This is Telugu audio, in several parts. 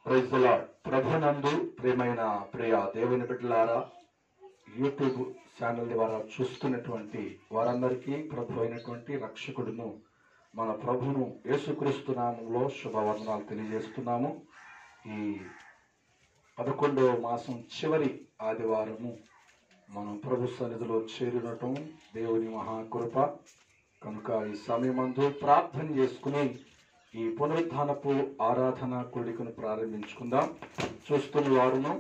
Praise the lord. ప్రభునందు ప్రియమైన ప్రియ దేవుని బిడ్డలారా, యూట్యూబ్ ఛానల్ ద్వారా చూస్తున్నటువంటి వారందరికీ ప్రభు అయినటువంటి రక్షకుడును మన ప్రభును యేసుక్రీస్తు నామములో శుభవందనాలు తెలియజేస్తున్నాము. ఈ 11వ మాసం చివరి ఆదివారము మనం ప్రభు సన్నిధిలో చేరినటం దేవుని మహాకృప కనుక ఈ సమయమందు ప్రార్థన చేసుకుని ఈ పునరుద్ధానపు ఆరాధన కూడికను ప్రారంభించుకుందాం. చూస్తున్న వారును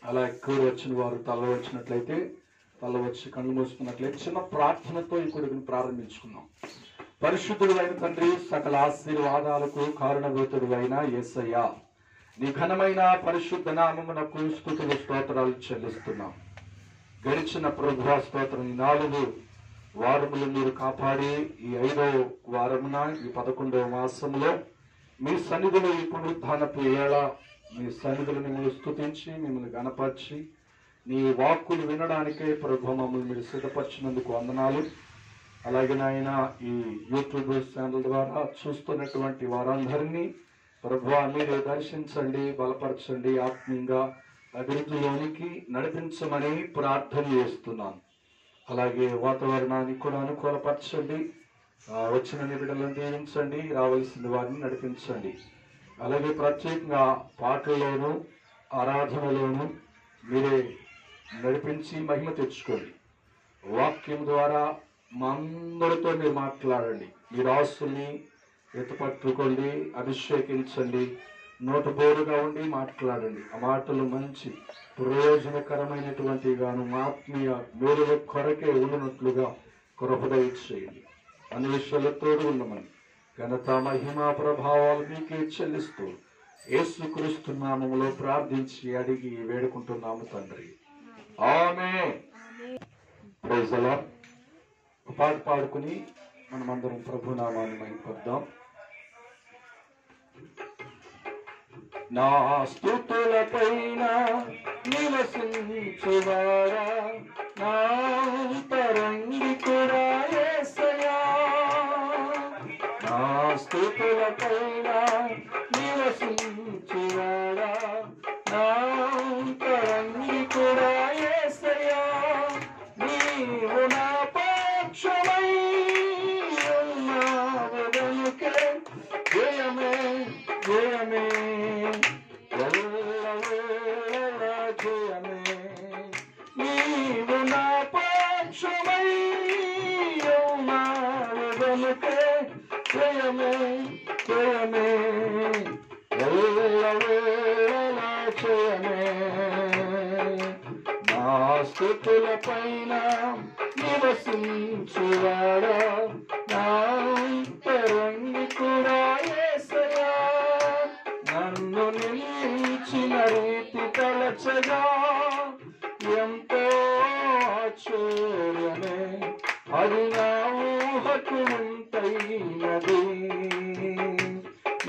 అలా ఎక్కువ వచ్చిన వారు తల వచ్చినట్లయితే తల వచ్చి కళ్ళు మూసుకున్నట్లయితే చిన్న ప్రార్థనతో ఈ కూడికను ప్రారంభించుకుందాం. పరిశుద్ధుడు అయిన తండ్రి, సకల ఆశీర్వాదాలకు కారణభూతుడు అయిన యేసయ్య, నీ ఘనమైన పరిశుద్ధ నామమునకు స్తుతులు స్తోత్రాలు చెల్లిస్తున్నాం. గడిచిన ప్రభువా స్తోత్రం, ఈ 4 వారములు మీరు కాపాడి ఈ 5వ వారమున ఈ 11వ మాసంలో మీ సన్నిధిలో ఈ పునరుద్ధానపు వేళ మీ సన్నిధిలో మిమ్మల్ని స్తుతించి మిమ్మల్ని గణపరిచి నీ వాక్కులు వినడానికే ప్రభు మమ్మల్ని మీరు సిద్ధపరిచినందుకు వందనాలు. అలాగే నాయన ఈ యూట్యూబ్ ఛానల్ ద్వారా చూస్తున్నటువంటి వారందరినీ ప్రభు మీరే దర్శించండి, బలపరచండి, ఆత్మీయంగా అభివృద్ధిలోనికి నడిపించమని ప్రార్థన చేస్తున్నాను. అలాగే వాతావరణాన్ని కూడా అనుకూలపరచండి, వచ్చిన నిబిడలను దీవించండి, రావాల్సిన వారిని నడిపించండి. అలాగే ప్రత్యేకంగా పాటల్లోనూ ఆరాధనలోనూ మీరే నడిపించి మహిమ తెచ్చుకోండి. వాక్యం ద్వారా మా అందరితో మీరు మాట్లాడండి. మీ రాసుల్ని ఎత్తుపట్టుకోండి, అభిషేకించండి, నోటు బోరుగా ఉండి మాట్లాడండి. ఆ మాటలు మంచి ప్రయోజనకరమైనటువంటి గాను ఆత్మీయ మేలుల కొరకే ఉన్నట్లుగా కృపదయ చేయండి. అన్ని విషయాలతో ఉండమని ఘనత మహిమ ప్రభావాలు మీకే చెల్లిస్తూ యేసుక్రీస్తు నామములో ప్రార్థించి అడిగి వేడుకుంటున్నాము తండ్రి, ఆమేన్. Praise the lord. పాట పాడుకుని మనమందరం ప్రభు నామాన్ని మహిమపరుద్దాం. నా స్తుతుల పైన నివసించువాడా, నా అంతరంగికుడా యేసయ్యా, నా స్తుతుల పైన నివసించువాడా, నా అంతరంగికుడా యేసయ్యా, నీవు నా పక్షమై ఉన్నావు గనుకే జయమే జయమే జయమే, నీవు నా పక్షమై ఉన్నావు గనుకే జయమే జయమే ఎల్లవేళలా జయమే. నా స్తుతుల పైన నివసించువాడా, నా అంతరంగికుడా యేసయ్యా, నన్ను నిలిచిన రీతి తలచగా ఎంతో ఆశ్చర్యమే, అది నా ఊహకు వింతైనది.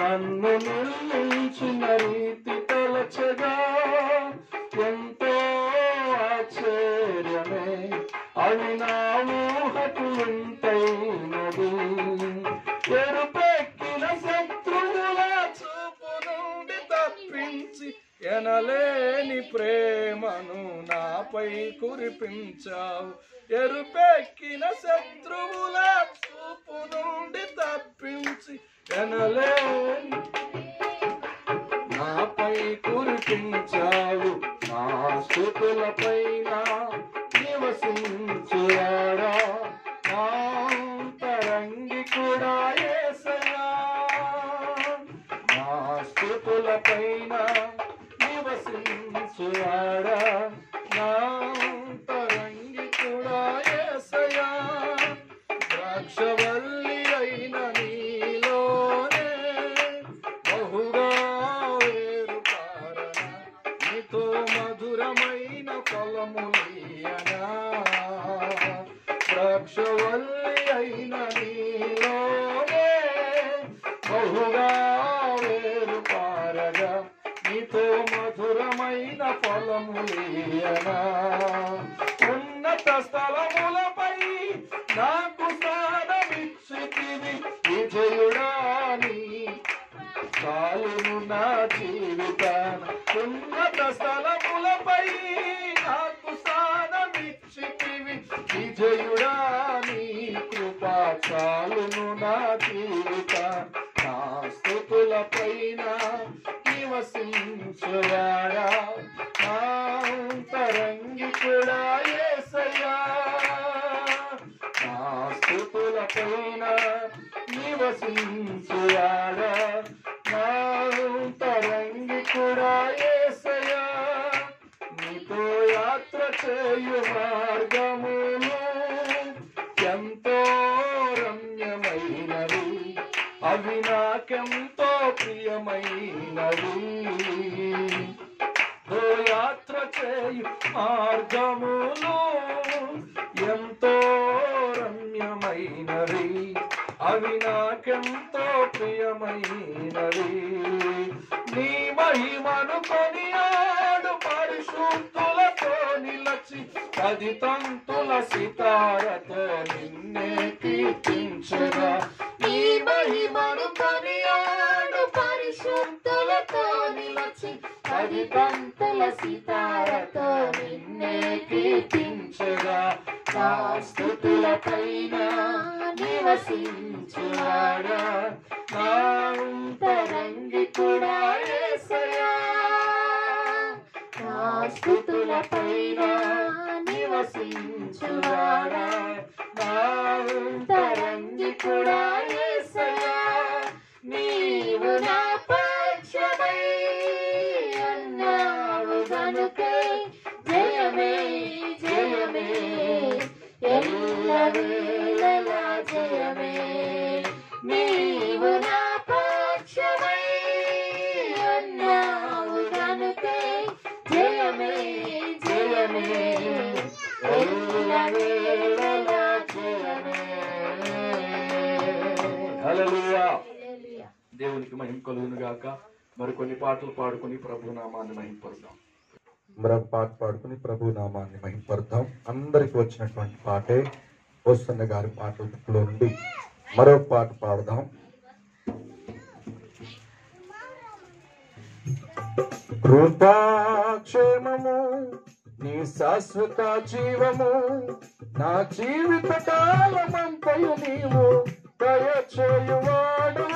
నన్ను నిలిచిన రీతి తలచగా ఎంతో ఆశ్చర్యమే, అది నా ఊహకు వింతైనది. ఎరుపెక్కిన శత్రువుల చూపు నుండి తప్పించి ఎనలేని ప్రేమను నాపై కురిపించావు. ఎరుపెక్కిన శత్రువుల చూపు నుండి తప్పించి ఎనలేని నాపై కురిపించావు. నా స్తుతుల పైన నివసించువాడా, నా అంతరంగికుడా యేసయ్యా, నా స్తుతుల పైన నివసించువాడా, నా అంతరంగికుడా యేసయ్యా, ద్రాక్షవల్లి అయిన నీలోనే బహుగా వేరు పారన, నీతో మధురమైన ఫలములీయనా. ద్రాక్షవల్లి అయిన నీలోనే బహుగా వేరు పారగా, నీతో మధురమైన ఫలములీయనా. ఉన్నత స్థలములపై నాకు స్థానమిచ్చితివి విజయుడా, నీ చాలును నా జీవితాన ఉన్నత స్థలములపై నాకు స్థానమిచ్చితివి విజయుడా నీ కృపా చాలును నా జీవితాన నా స్తుతుల పైన నివసించువాడా నా అంతరంగికుడా యేసయ్యా నా స్తుతుల పైన నివసించువాడా నా అంతరంగికుడా యేసయ్యా నీతో యాత్ర చేయు మార్గములు ఎంతో రమ్యమైనవి అవి నాకెంతో ప్రియమైనవి యాత్ర చేయు మార్గములు ఎంతో రమ్యమైనవి అవి నాకెంతో ప్రియమైనవి నీ మహిమను కొనియాడు పరిశుద్ధులతో నిలచి 10 తంతుల సితారతో నిన్నే కీర్తించుగా నీ మహిమను కొనియాడు పరిశుద్ధులతో నిలచి 10 తంతుల సితారతో నిన్నే కీర్తించుగా నా స్తుతుల పైన నివసించువాడా నా అంతరంగికుడా యేసయ్యా నా స్తుతుల పైన నివసించువాడా నా అంతరంగికుడా యేసయ్యా నీవు నా పక్షమై అన్నావు గనుకే జయమే జయమే ఎల్లవేళలా జయమే నీవు నా పక్షమై అన్నావు గనుకే జయమే జయమే ఎల్లవేళలా జయమే హల్లెలూయా దేవునికి మహిమ కలుగును గాక మరికొన్ని పాటలు పాడుకొని ప్రభు నామాన్ని మహిమపరుద్దాం మరొక పాట పాడుకుని ప్రభు నామాన్ని మహిమపరుద్దాం అందరికి వచ్చినటువంటి పాటే వస్తున్న గారి పాటలో నుండి మరొక పాట పాడదాం కృపాక్షేమము నీ శాశ్వత జీవము నా జీవిత కాలమంతయు నీవు దయచేయువాడు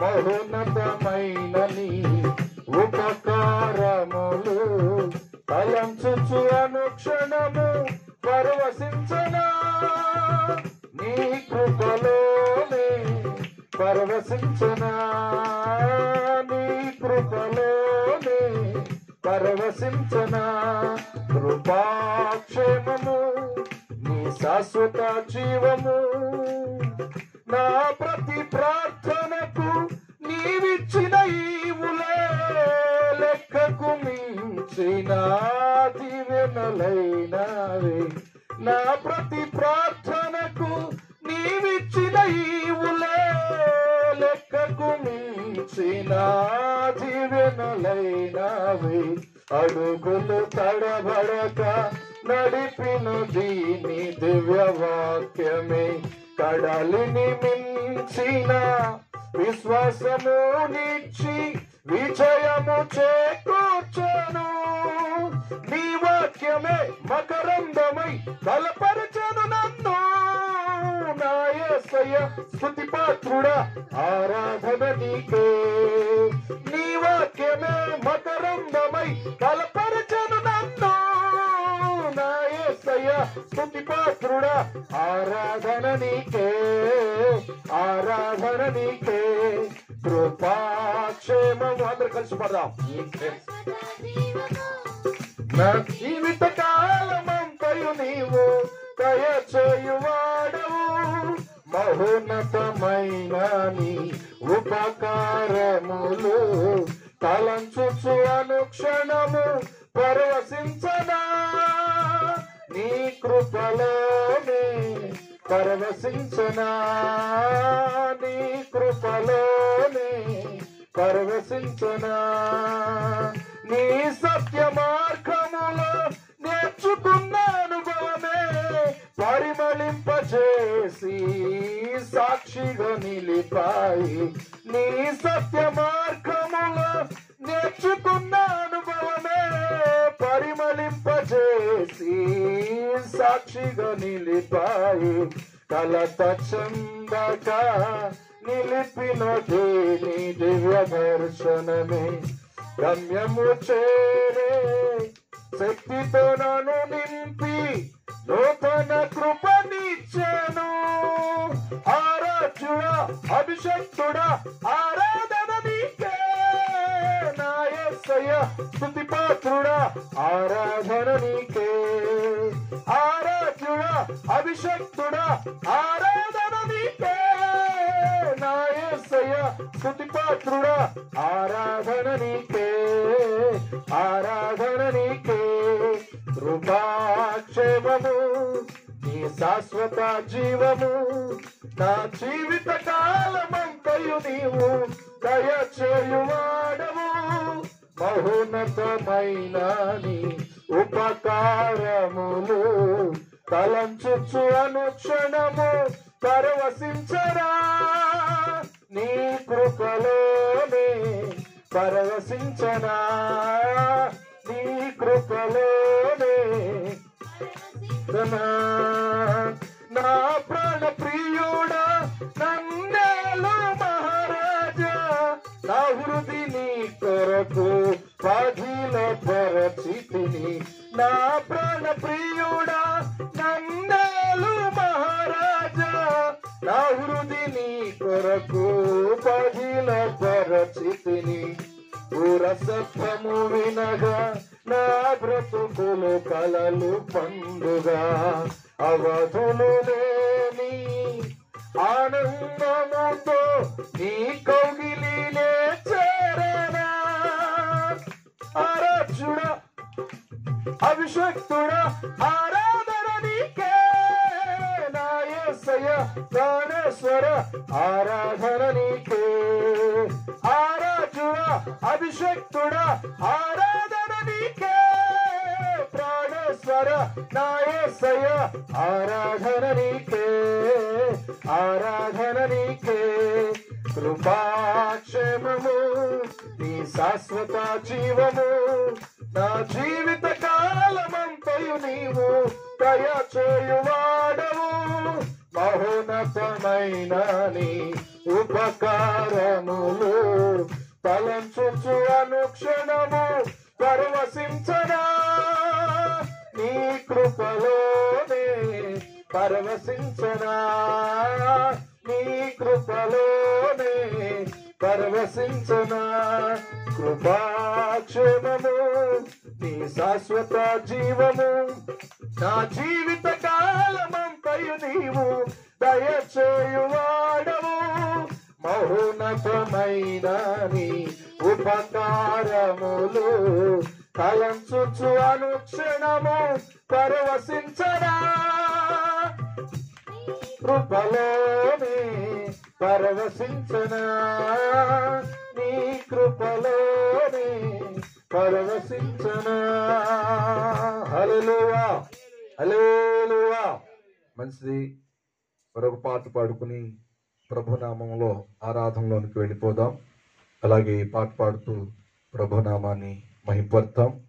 మహోన్నతమైన నీ ఉపకారములు తలంచుచు అనుక్షణము పరవశించనా నీ కృపలోనే పరవశించనా నీ కృపలోనే పరవశించనా కృపాక్షేమము నీ శాశ్వత జీవము నా ప్రతి ప్రార్థనకు నీవిచ్చిన ఈవులే లెక్కకు మించిన దీవెనలైనవి నా ప్రతి ప్రార్థనకు నీవిచ్చిన ఈవులే లెక్కకు మించిన దీవెనలైనవి అడుగులు తడబడక నడిపిన దీని దివ్య వాక్యమే కడలిని మించిన విశ్వాసము నిచ్చి విజయము చేకూర్చను నీ వాక్యమే మకరందమై బలపరచను నన్ను నా యేసయ్య స్తుతి పాత్రుడా ఆరాధన నీకే నీ వాక్యమే మకరందమై బలపరచను నన్ను నా యేసయ్య స్తుతి పాత్రుడా ఆరాధన నీకే ఆరాధన నీకే కృపాక్షేమము అందరు కలిసి పడదాం నా జీవిత కాలమంతయు నీవు దయచేయువాడవు మహోన్నతమైన నీ ఉపకారములు తలంచుచు అనుక్షణము పరవశించనా నీ కృపలోనే పరవశించనా నీ కృపలోనే పరవశించనా నీ సత్య మార్గములో నేర్చుకున్న అనుభవమే పరిమళింపచేసి సాక్షిగా నిలిపాయి నీ సత్య మార్గములో నేర్చుకున్న అనుభవమే పరిమళింపజేసి సాక్షిగా నిలిపాయి. కలత చందక నిలిపినదే నీ దివ్య దర్శనమే. గమ్యము చేరే శక్తితో నన్ను నింపి నూతన కృపనిచ్చెను. ఆరాధ్యుడా అభిషక్తుడా ఆరాధన నీకే నా యేసయ్య. స్తుతి పాత్రుడా ఆరాధన నీకే. ఆరాధ్యుడా అభిషక్తుడా ఆరాధన నీకే నా యేసయ్య. స్తుతి పాత్రుడా ఆరాధన నీకే. ఆరాధన నీకే. కృపాక్షేమము నీ శాశ్వత జీవము నా జీవిత కాలమంతయు నీవు దయచేయువాడవు. మహోన్నతమైన నీ ఉపకారములు తలంచుచు అనుక్షణము పరవశించరా. నీ కృపలోనే పరవశించనా. నీ కృపలోనే నా ప్రాణ ప్రియుడా నన్నేలు మహారాజా. నా హృది నీ కొరకు పదిల పరచితిని. నా ప్రాణ ప్రియుడా నన్నేలు మహారాజా. నా హృది నీ కొరకు పదిల పరచితిని. పురసత్వము వినగా నా బ్రతుకులు కలలు పండుగ. అవధులు లేని ఆనందముతో నీ కౌగిలినే చేరనా. ఆరాధ్యుడా అభిషక్తుడా ఆరాధన నీకే నా యేసయ్య. ప్రాణేశ్వర ఆరాధన నీకే. ఆరాధ్యుడా అభిషక్తుడా ఆరాధన నీకే. ప్రాణేశ్వర నా యేసయ్య ఆరాధన నీకే. ఆరాధన నీకే. కృపాక్షేమము నీ శాశ్వత జీవము నా జీవిత కాలమంతయు నీవు దయచేయువాడవు. మహోన్నతమైన నీ ఉపకారములు తలంచుచు అనుక్షణము పరవశించనా. నీ కృపలోనే పరవశించనా. నీ కృపలోనే పరవశించనా. కృపాక్షేమము నీ శాశ్వత జీవము నా జీవిత కాలమంతయు నీవు దయచేయువాడవు. మహోన్నతమైన నీ ఉపకారములు తలంచుచు అనుక్షణము పరవశించనా. కృపలోనే పరవశించనా. నీ కృపలోనే పరవశించనా. హల్లెలూయా హల్లెలూయా. మంచిది. మరొక పాట పాడుకుని ప్రభునామంలో ఆరాధనలోనికి వెళ్ళిపోదాం. అలాగే ఈ పాట పాడుతూ ప్రభునామాన్ని మహింపడతాం.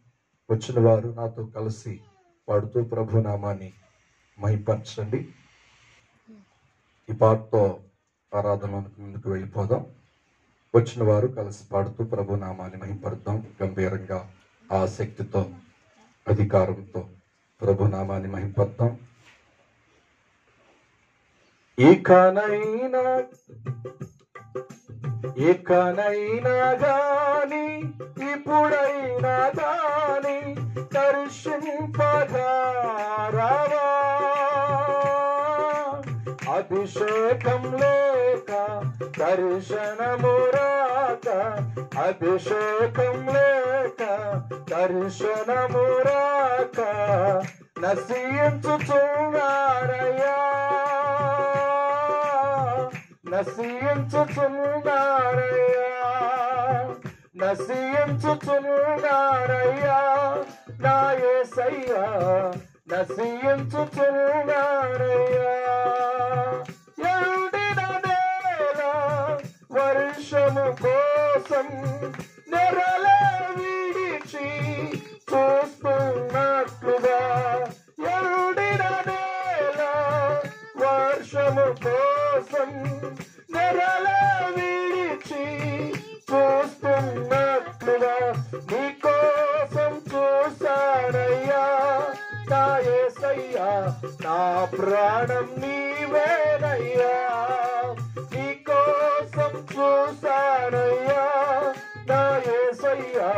వచ్చిన వారు నాతో కలిసి పాడుతూ ప్రభునామాన్ని మహింపరచండి. ఈ పాటతో ఆరాధనలోనికి ముందుకు వెళ్ళిపోదాం. వచ్చిన వారు కలిసి పాడుతూ ప్రభునామాన్ని మహింపడతాం. గంభీరంగా ఆసక్తితో అధికారంతో ప్రభునామాన్ని మహింపడతాం. ఇకనైనా గాని ఇప్పుడైనా గాని దర్శింపగా రావా. అభిషేకం లేక దర్శనము రాక. అభిషేకం లేక దర్శనము రాక నశించుచున్నారయ్యా. నశించుచున్నారయ్యా. నశించుచున్నారయ్యా నా యేసయ్యా. నశించుచున్నారయ్యా. ఎండిన నేల వర్ష వర్షము కోసం నెరల విడిచి చూస్తున్నట్లుగా ఎండిన నేల వర్షము కోసం నెరల విడిచి చూస్తున్నట్లుగా నీ కోసం చూశానయ్యా నా యేసయ్యా నా ప్రాణం నీవేనయ్యా నీ కోసం చూశానయ్యా నా యేసయ్యా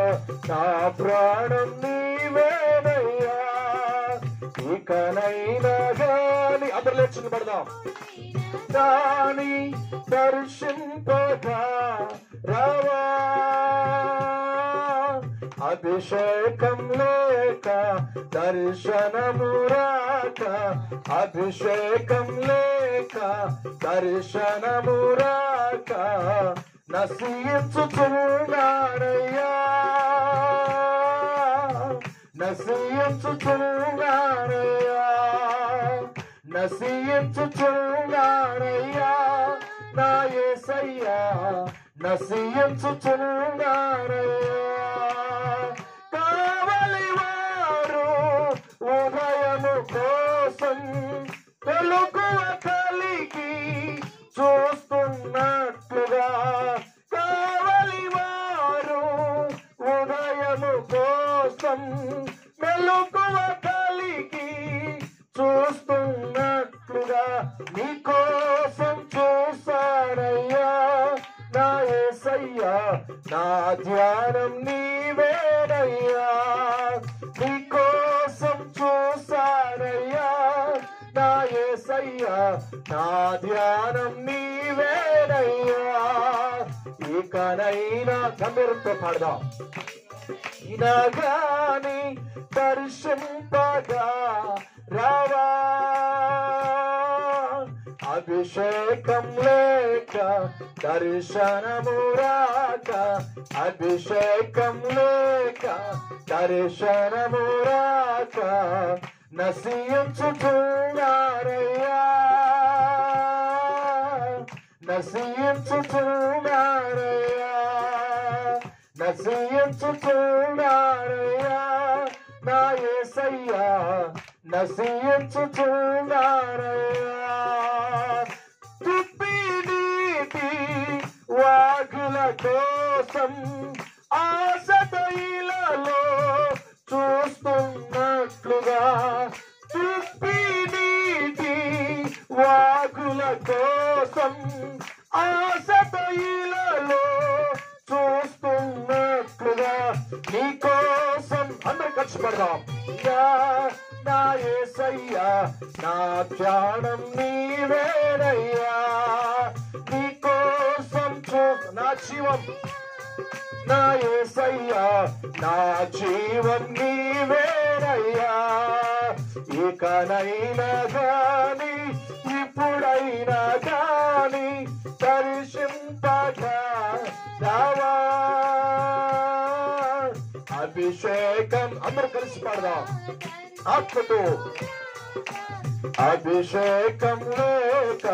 నా ప్రాణం నీవేనయ్యా ఇకనైనా గాని అందరూ లేచి పడదాం దాని దర్శింపగా రావా అభిషేకం లేక దర్శనము రాక అభిషేకం లేక దర్శనము రాక నశించుచున్నానయ్యా నశించుచున్నానయ్యా నశించుచున్నానయ్యా నా యేసయ్యా నశించుచున్నానయ్యా కావలి వారు ఉదయము కోసం వెలుగువ కలిగి చూస్తున్నట్లుగా కావలి వారు ఉదయము కోసం వెలుగువ కలిగి చూస్తున్నట్లుగా నీ కోసం చూశానయ్యా నా యేసయ్యా నా ధ్యానం నీవేనయ్యా నీ కోసం చూశానయ్యా నా యేసయ్యా నా ధ్యానం నీవేనయ్యా ఇకనైనా గంభీరంతో పాడదాం ఇలాగాని దర్శింపగా రావా అభిషేకం లేక దర్శనము రాక అభిషేకం లేక దర్శనము రాక నశించుచున్నారయ్యా నశించుచున్నారయ్యా నశించుచున్నారయ్యా నా యేసయ్యా నశించుచున్నారయ్యా తుప్పినీటి వాగుల కోసం ఆశతో ఇలలో చూస్తున్నట్లుగా తుప్పినీటి వాగుల కోసం ఆశతో ఇలలో చూస్తున్నట్లుగా నీ కోసం అందరూ ఖర్చు పడదాం నా యేసయ్యా నా ధ్యానం నీవేనయ్యా నీ కోసం నా జీవం నా యేసయ్యా నా జీవం నీవేనయ్యా ఇకనైనా గాని ఇప్పుడైనా గాని దర్శింపగా రావా అభిషేకం అందరూ కలిసి పాడదాం ఆత్మతో అభిషేకం లేక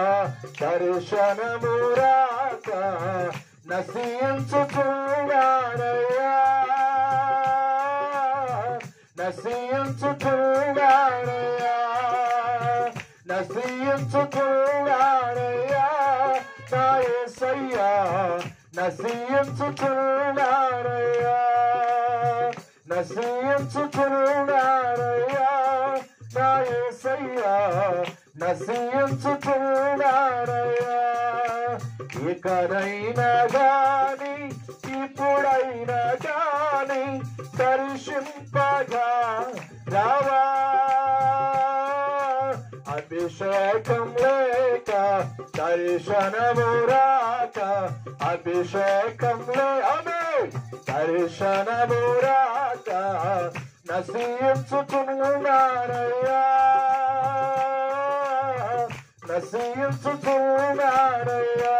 దర్శనము రాక నశించుచున్నారయ్యా నశించుచున్నారయ్యా నశించుచున్నారయ్యా నా యేసయ్యా నశించుచున్నారయ్యా నశించుచున్నారయ్యా నా యేసయ్యా నశించుచున్నారయ్యా ఇకనైనా గాని ఇప్పుడైనా గాని దర్శింపగా రావా అభిషేకం లేక దర్శనము రాక అభిషేకం దర్శనము రాక నశించుచున్నారయ్యా నశించుచున్నారయ్యా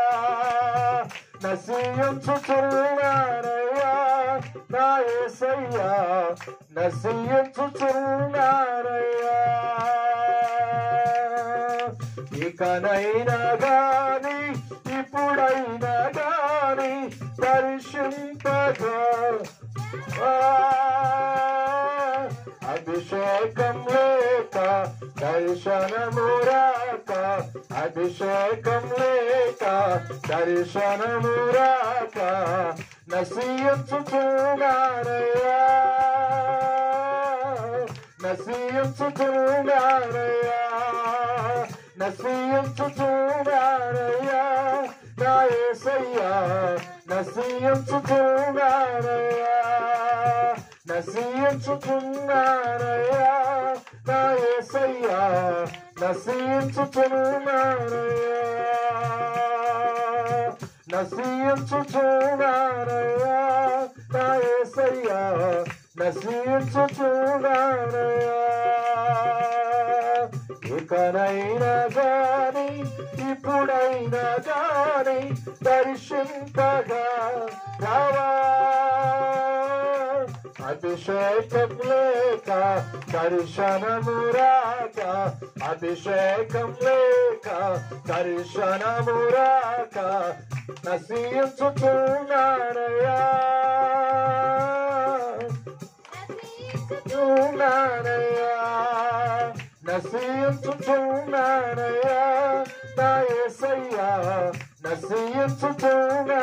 నశించుచున్నారయ్యా నా యేసయ్యా నశించుచున్నారయ్యా ఇకనైనా గాని ఇప్పుడైనా గాని దర్శింపగా అభిషేకం లేక దర్శనము రాక అభిషేకం లేక దర్శనము రాక నశించుచున్నారయ్యా నశించుచున్నారయ్యా నశించుచున్నారయ్యా నా యేసయ్యా నశించుచున్నారయ్యా నశించుచున్నారయ్యా నా యేసయ్యా నశించుచున్నారయ్యా నశించుచున్నారయ్యా నా యేసయ్యా నశించుచున్నారయ్యా ఇకనైనా గాని ఇప్పుడైనా గాని దర్శింపగా రావా అభిషేకం లేక దర్శనము రాక అభిషేకం లేక దర్శనము రాక నశించుచున్నారయ్యా నశించుచున్నారయ్యా నా యేసయ్యా నశించుచున్నారయ్యా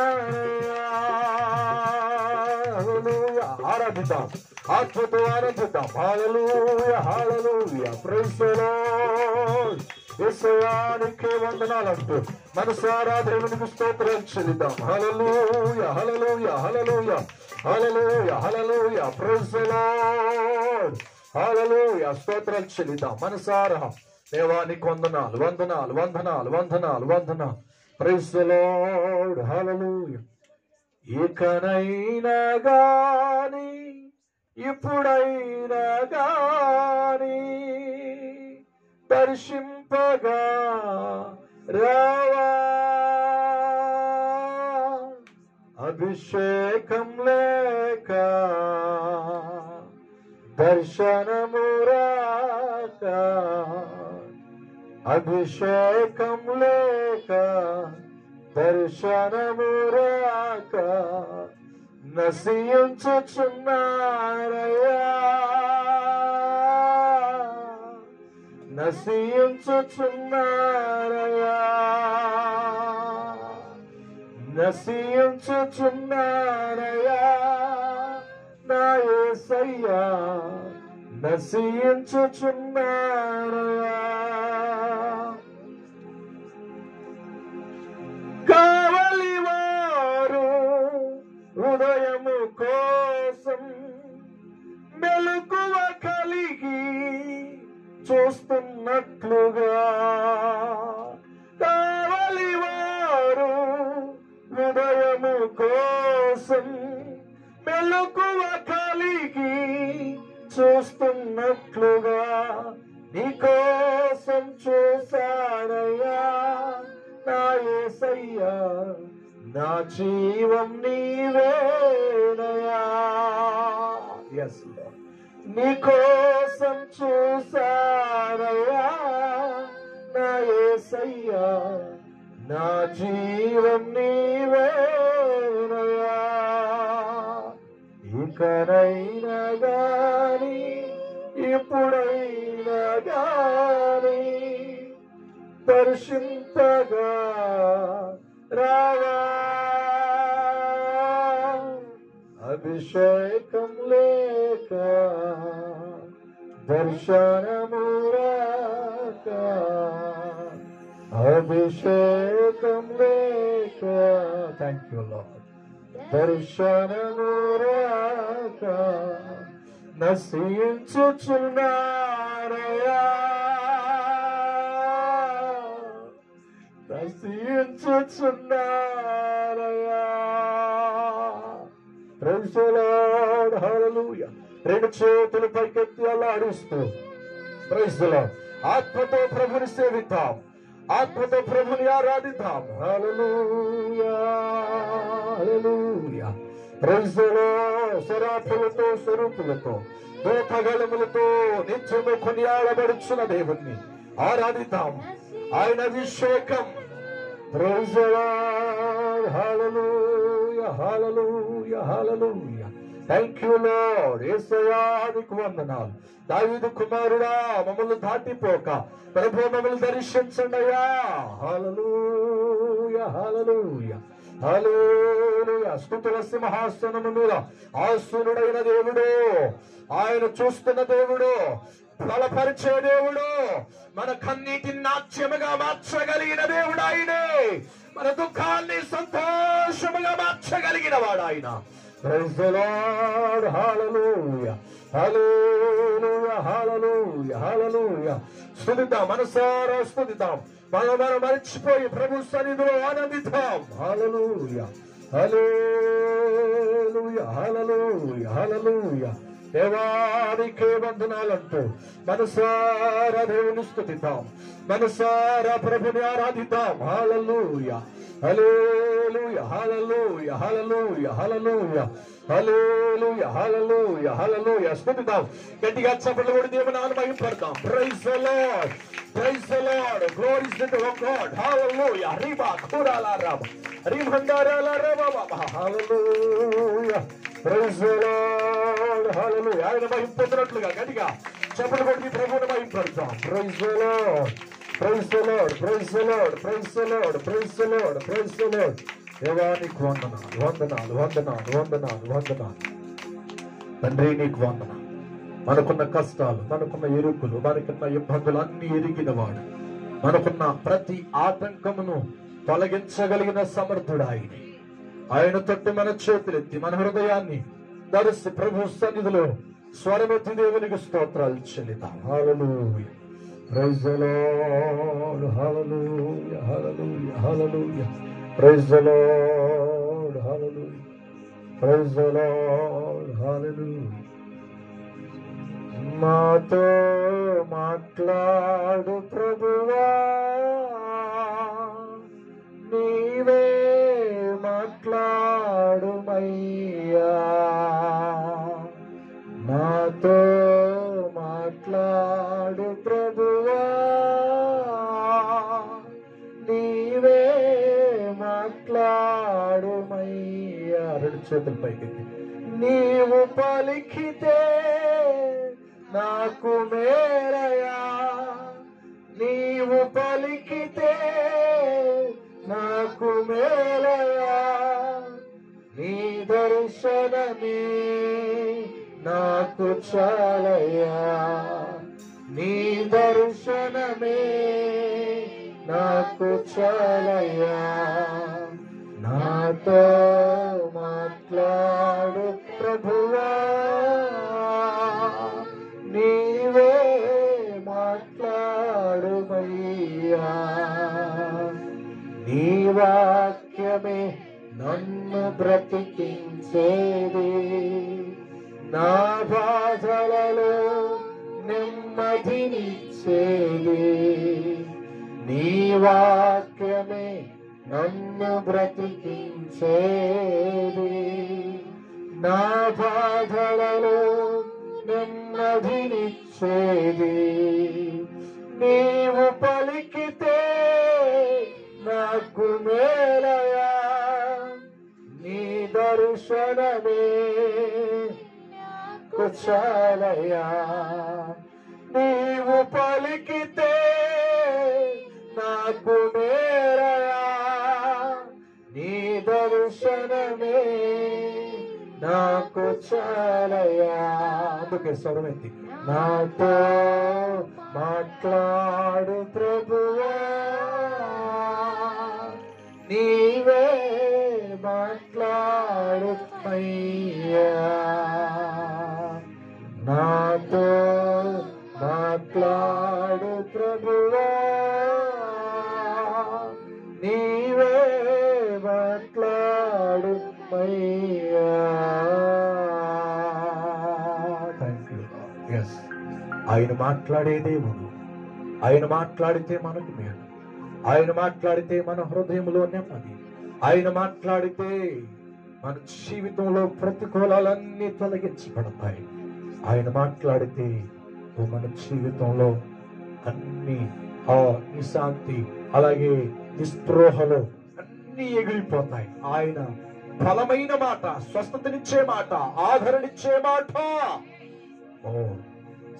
హల్లెలూయా ఆరాధిద్దాం ఆత్మతో ఆరాధిద్దాం hallelujah hallelujah praise the lord యేసయ్యానికి వందనాలంటూ మనసారా దేవునికి స్తోత్రం చెల్లిద్దాం హల్లెలూయా hallelujah hallelujah hallelujah hallelujah praise the Lord హల్లెలూయా స్తోత్రం చెల్లిద్దాం మనసారా దేవానికి వందనాలు వందనాలు వందనాలు వందనాలు వందనాలు ప్రైజ్ ది లార్డ్ హల్లెలూయా ఇకనైనా గాని ఇప్పుడైనా గాని దర్శింపగా రావా అభిషేకం లేక దర్శనము రాక అభిషేకం లేక దర్శనము రాక నశించుచున్నారయ్యా నశించుచున్నారయ్యా నశించుచున్నారయ్యా నా యేసయ్యా నశించుచున్నారయ్యా కావలి వారు హృదయము కోసం మెలకువ కలిగి చూస్తున్నట్లుగా కావలి వారు హృదయము కోసం మెలకువ కలిగి చూస్తున్నట్లుగా నీ కోసం చూసానయ్యా నా యేసయ్యా నా జీవం నీవేనయ్యా ఎస్ నీ కోసం చూసానయ్యా నా యేసయ్యా నా జీవం నీవేనయ్యా ఇకనైనా గాని ఇప్పుడైనా గాని దర్శింపగా రావా అభిషేకం లేక దర్శనము రాక అభిషేకం లేక థ్యాంక్ యూ లార్డ్ దర్శనము రాక నశించుచున్నారయ్యా నశించుచున్నారయ్యా ప్రైజ్ ది లార్డ్ హల్లెలూయా రెండు చేతులు పైకెత్తి అల్లాడిస్తూ ప్రైజ్ ది లార్డ్ ఆత్మతో ప్రభుని సేవిద్దాం ఆత్మతో ప్రభుని ఆరాధిద్దాం hallelujah hallelujah praise the Lord శరాపులతో స్వరూపులతో దూతగళములతో నిత్యము కొనియాడబడుచున్న దేవుణ్ణి ఆరాధిద్దాం ఆయన అభిషేకం praise the Lord hallelujah hallelujah hallelujah. Thank you Lord. యేసయ్యా నీకు వందనాలు. దావీదు కుమారుడా మమ్మల్ని దాటిపోక ప్రభు మమ్మల్ని దర్శించండి అయ్యా. హల్లెలూయా హల్లెలూయా హల్లెలూయా. స్తుతుల సింహాసనము మీద ఆసీనుడైన దేవుడు, ఆయన చూస్తున్న దేవుడు, బలపరిచే దేవుడు, మన కన్నీటిని నాట్యముగా మార్చగలిగిన దేవుడు ఆయనే. మన దుఃఖాన్ని సంతోషముగా మార్చగలిగిన వాడు ఆయన. Praise the Lord. Hallelujah hallelujah hallelujah hallelujah. స్తుతిద్దాం, మనసారా స్తుతిద్దాం. మనం మర్చిపోయి ప్రభు సన్నిధిలో ఆనందిద్దాం. హల్లెలూయా హల్లెలూయా హల్లెలూయా హల్లెలూయా. దేవానికే వందనాలంటూ మనసారా దేవుని స్తుతిద్దాం, మనసారా ప్రభుని ఆరాధిద్దాం. Hallelujah hallelujah hallelujah hallelujah hallelujah hallelujah hallelujah hallelujah. స్తుతిద్దాం, గట్టిగా చప్పట్లు కొట్టి దేవుని నామమును మహిమపడదాం. Praise the lord, praise the Lord, glory to the God. Hallelujah. రిబా ఖురాలా రబ రిమందారాలా రబ hallelujah. Praise the Lord. Hallelujah. ఆయన మహిమపొందినట్లుగా గట్టిగా చప్పట్లు కొట్టి ప్రభువుని మహిమపడదాం. Praise the lord, praise the lord, praise the lord, praise the lord, praise the lord, praise the Lord. దేవా నీకు వందనాలు వందనాలు వందనాలు వందనాలు వందనాలు. తండ్రి నీకు వందనాలు. మనకున్న కష్టాలు, మనకున్న ఇరుకులు, మనకున్న ఇబ్బందులు అన్ని ఎరిగిన వాడు, మనకున్న ప్రతి ఆటంకమును తొలగించగలిగిన సమర్థుడు ఆయన. ఆయన తట్టు మన చేతులెత్తి మన హృదయాన్ని దర్శి ప్రభు సన్నిధిలో స్వరమెత్తి దేవునికి స్తోత్రాలు చెల్లిద్దాం. Hallelujah. Praise the Lord. Hallelujah hallelujah hallelujah. Praise the Lord. Hallelujah. Praise the Lord. Hallelujah. మాతో మాట్లాడు ప్రభువా, నీవే మాట్లాడుమయ్యా. నాతో మాట్లాడు ప్రభువా, నీవే మాట్లాడుమయ్యా. రెండు చేతుల పైకి. నీవు పలికితే నాకు మేరయా, నీవు పలికితే నాకు మేరయా. నీ దర్శనమే నాకు చాలయ్యా, నీ దర్శనమే నాకు చాలయ్యా. నాతో మాట్లాడు ప్రభువా, నీవే మాట్లాడుమయ్యా. నీ వాక్యమే నన్ను బ్రతికించేది, నా బాధలలో నెమ్మదినిచ్చేది. నీ వాక్యమే నన్ను బ్రతికించేది, నా బాధలలో నెమ్మదినిచ్చేది. నీవు పలికితే నాకు మేలయా, నీ దర్శనమే నాకు చాలయా. నీవు పలికితే నాకు మేలయా, నీ దర్శనమే నాకు చాలయా. అందుకే స్వరమెత్తి నాతో మాట్లాడు ప్రభువా, నీవే మాట్లాడు అయ్యా. నాతో మాట్లాడు ప్రభువా, నీవే మాట్లాడు అయ్యా. Thank you. ఎస్, ఆయన మాట్లాడే దేవుడు. ఆయన మాట్లాడితే మనకు మేలు, ఆయన మాట్లాడితే మన హృదయంలో నెమ్మది, ఆయన మాట్లాడితే మన జీవితంలో ప్రతికూలాలన్నీ తొలగించబడతాయి. ఆయన మాట్లాడితే మన జీవితంలో అన్ని నిశాంతి అలాగే నిస్పృహలు అన్ని ఎగిరిపోతాయి. ఆయన బలమైన మాట, స్వస్థతనిచ్చే మాట, ఆదరణిచ్చే మాట,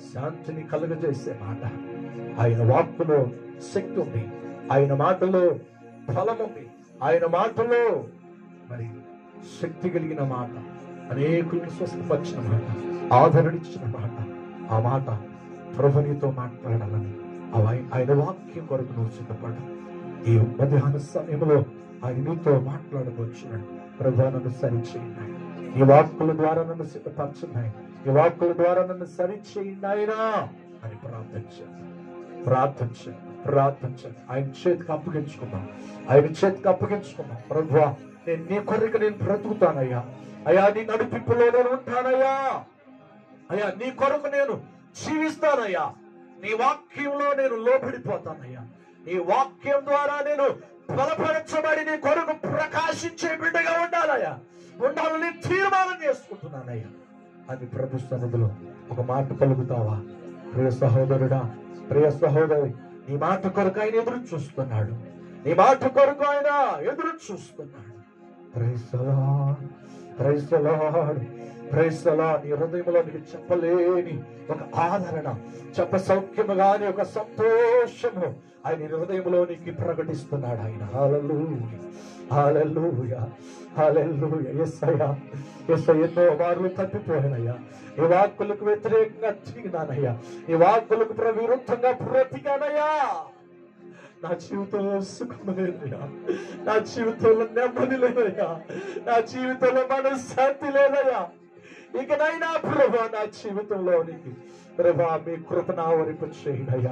శాంతిని కలుగజేసే మాట. ఆయన వాక్కులో శక్తి ఉంది, ఆయన మాటలో ఫలం ఉంది, ఆయన మాటలో మరి శక్తి కలిగిన మాట, అనేకులను స్వస్థపరిచిన మాట, ఆదరణిచ్చిన మాట. ఆ మాట ప్రభు నీతో మాట్లాడాలని ఆయన వాక్యం కొరకు నువ్వు సిద్ధపడు. ఈ మధ్యాహ్న సమయంలో ఆయన నీతో మాట్లాడవచ్చున్నాడు. ప్రభు నన్ను సరిచేయండి, ఈ వాక్కుల ద్వారా నన్ను సిద్ధపరచున్నాయి, ఈ వాక్కుల ద్వారా నన్ను సరిచేయండి ఆయన అని ప్రార్థించండి. ఆయన చేతికి అప్పగించుకున్నాం, ప్రభు నేను నీ కొరకు నేను బ్రతుకుతానయ్యా, అయ్యా నీ నడిపింపులో నేను ఉంటానయ్యా, అయ్యా నీ కొరకు నేను జీవిస్తానయ్యా, నీ వాక్యంలో నేను లోబడిపోతానయ్యా, నీ వాక్యం ద్వారా నేను బలపరచబడి నీ కొరకు ప్రకాశించే బిడ్డగా ఉండాలని తీర్మానం చేసుకుంటున్నానయ్యా అని ప్రభు సన్నిధిలో ఒక మాట పలుకుతావా? ప్రియ సహోదరుడా, ప్రియ సహోదరి, నీ మాట కొరకు ఆయన ఎదురు చూస్తున్నాడు, నీ మాట కొరకు ఆయన ఎదురు చూస్తున్నాడు. నీ హృదయంలో నీకు చెప్పలేని ఒక ఆదరణ, చెప్ప సౌఖ్యము గాని ఒక సంతోషము ఆయన హృదయంలో నీకు ప్రకటిస్తున్నాడు ఆయన. హల్లెలూయా. యేసయ్యా, ఎన్నో మార్లు తప్పిపోయానయ్యా, నీ వాక్కులకు వ్యతిరేకంగా తిరిగినానయ్యా, నీ వాక్కులకు విరుద్ధంగా బ్రతికానయ్యా. నా జీవితంలో సుఖం లేదయ్యా, నా జీవితంలో నెమ్మది లేదయ్యా, నా జీవితంలో మనశ్శాంతి లేదయ్యా. ఇకనైనా ప్రభా నా జీవితంలోనికి ప్రభా మీ కృపను ఆవరింప చేయండి.